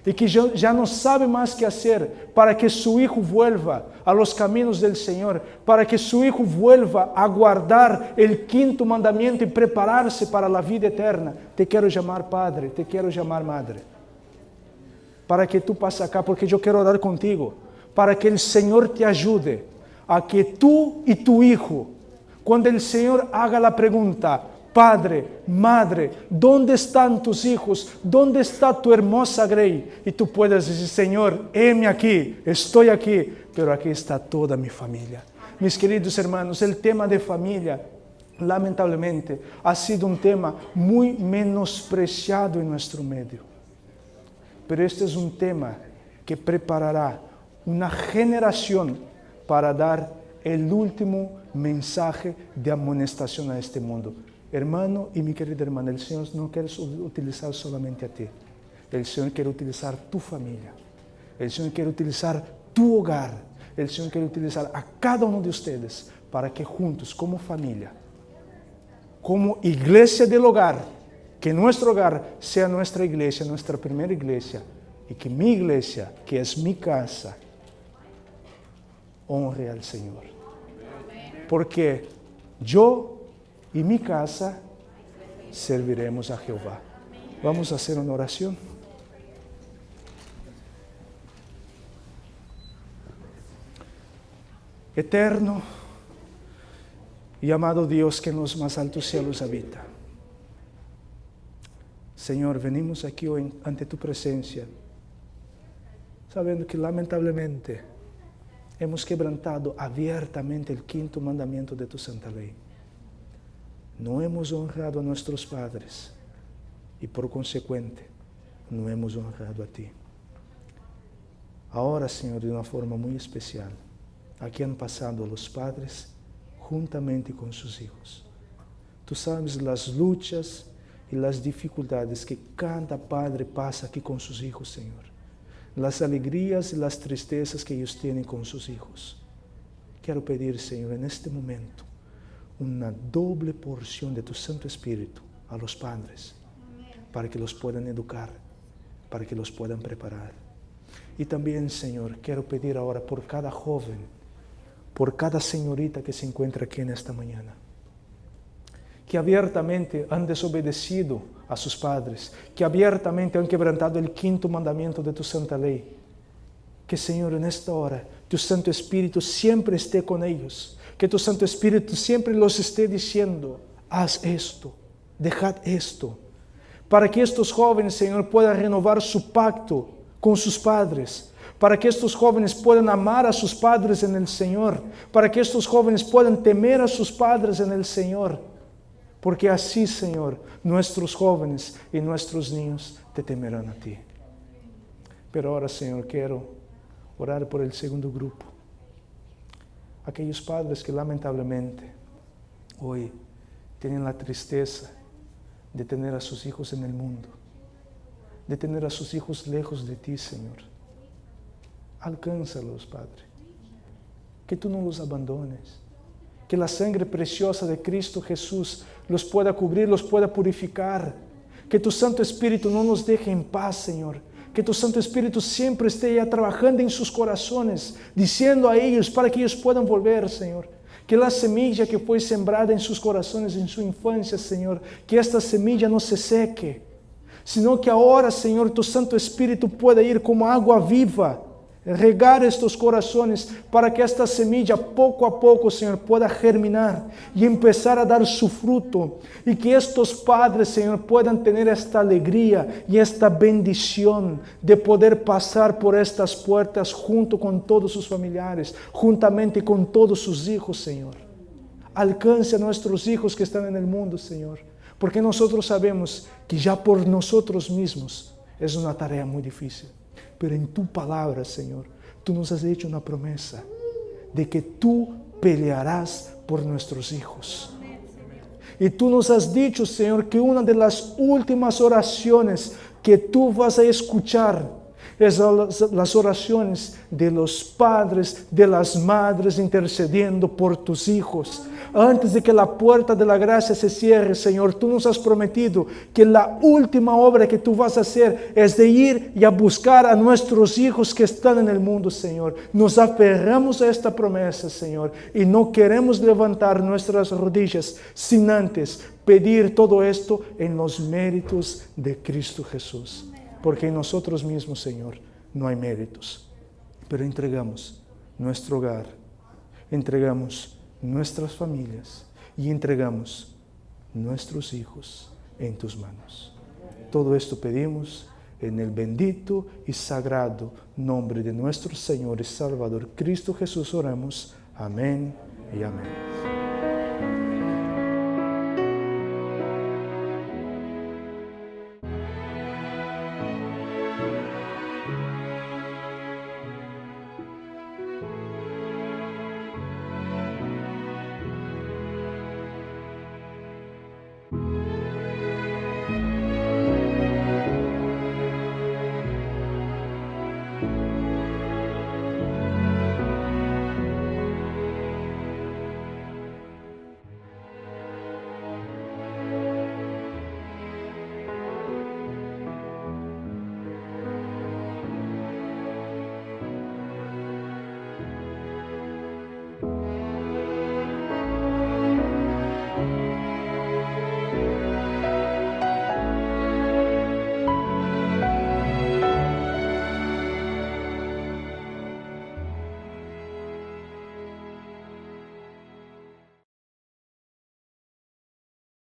Y que ya no sabe más qué hacer para que su hijo vuelva a los caminos del Señor, para que su hijo vuelva a guardar el quinto mandamiento y prepararse para la vida eterna. Te quiero llamar Padre, te quiero llamar Madre, para que tú pases acá, porque yo quiero orar contigo, para que el Señor te ayude a que tú y tu hijo, cuando el Señor haga la pregunta, Padre, madre, ¿dónde están tus hijos? ¿Dónde está tu hermosa Grey? Y tú puedes decir, Señor, heme aquí, estoy aquí, pero aquí está toda mi familia. Mis queridos hermanos, el tema de familia, lamentablemente, ha sido un tema muy menospreciado en nuestro medio. Pero este es un tema que preparará una generación para dar el último mensaje de amonestación a este mundo. Hermano y mi querida hermana, el Señor no quiere utilizar solamente a ti. El Señor quiere utilizar tu familia. El Señor quiere utilizar tu hogar. El Señor quiere utilizar a cada uno de ustedes para que juntos, como familia, como iglesia del hogar, que nuestro hogar sea nuestra iglesia, nuestra primera iglesia, y que mi iglesia, que es mi casa, honre al Señor. Porque yo y mi casa serviremos a Jehová. Vamos a hacer una oración. Eterno y amado Dios que en los más altos cielos habita. Señor, venimos aquí hoy ante tu presencia, sabiendo que lamentablemente hemos quebrantado abiertamente el quinto mandamiento de tu santa ley. No hemos honrado a nuestros padres y por consecuente no hemos honrado a ti. Ahora, Señor, de una forma muy especial, aquí han pasado los padres juntamente con sus hijos. Tú sabes las luchas y las dificultades que cada padre pasa aquí con sus hijos, Señor. Las alegrías y las tristezas que ellos tienen con sus hijos. Quiero pedir, Señor, en este momento, una doble porción de tu Santo Espíritu a los padres, para que los puedan educar, para que los puedan preparar. Y también, Señor, quiero pedir ahora por cada joven, por cada señorita que se encuentra aquí en esta mañana, que abiertamente han desobedecido a sus padres, que abiertamente han quebrantado el quinto mandamiento de tu santa ley. Que, Señor, en esta hora, tu Santo Espíritu siempre esté con ellos. Que tu Santo Espíritu siempre los esté diciendo, haz esto, dejad esto. Para que estos jóvenes, Señor, puedan renovar su pacto con sus padres. Para que estos jóvenes puedan amar a sus padres en el Señor. Para que estos jóvenes puedan temer a sus padres en el Señor. Porque así, Señor, nuestros jóvenes y nuestros niños te temerán a ti. Pero ahora, Señor, quiero orar por el segundo grupo. aquellos padres que lamentablemente hoy tienen la tristeza de tener a sus hijos en el mundo, de tener a sus hijos lejos de ti, Señor. Alcánzalos, Padre. Que tú no los abandones. Que la sangre preciosa de Cristo Jesús los pueda cubrir, los pueda purificar. Que tu Santo Espíritu no nos deje en paz, Señor. Que tu Santo Espíritu siempre esté ya trabajando en sus corazones, diciendo a ellos para que ellos puedan volver, Señor. Que la semilla que fue sembrada en sus corazones en su infancia, Señor, que esta semilla no se seque, sino que ahora, Señor, tu Santo Espíritu pueda ir como agua viva, regar estos corazones para que esta semilla poco a poco, Señor, pueda germinar y empezar a dar su fruto, y que estos padres, Señor, puedan tener esta alegría y esta bendición de poder pasar por estas puertas junto con todos sus familiares, juntamente con todos sus hijos, Señor. Alcance a nuestros hijos que están en el mundo, Señor, porque nosotros sabemos que ya por nosotros mismos es una tarea muy difícil. Pero en tu palabra, Señor, tú nos has hecho una promesa de que tú pelearás por nuestros hijos. Y tú nos has dicho, Señor, que una de las últimas oraciones que tú vas a escuchar es las oraciones de los padres, de las madres intercediendo por tus hijos. Antes de que la puerta de la gracia se cierre, Señor, tú nos has prometido que la última obra que tú vas a hacer es de ir y a buscar a nuestros hijos que están en el mundo, Señor. Nos aferramos a esta promesa, Señor, y no queremos levantar nuestras rodillas sin antes pedir todo esto en los méritos de Cristo Jesús. Porque en nosotros mismos, Señor, no hay méritos. Pero entregamos nuestro hogar, entregamos nuestras familias y entregamos nuestros hijos en tus manos. Todo esto pedimos en el bendito y sagrado nombre de nuestro Señor y Salvador Cristo Jesús oramos. Amén y amén.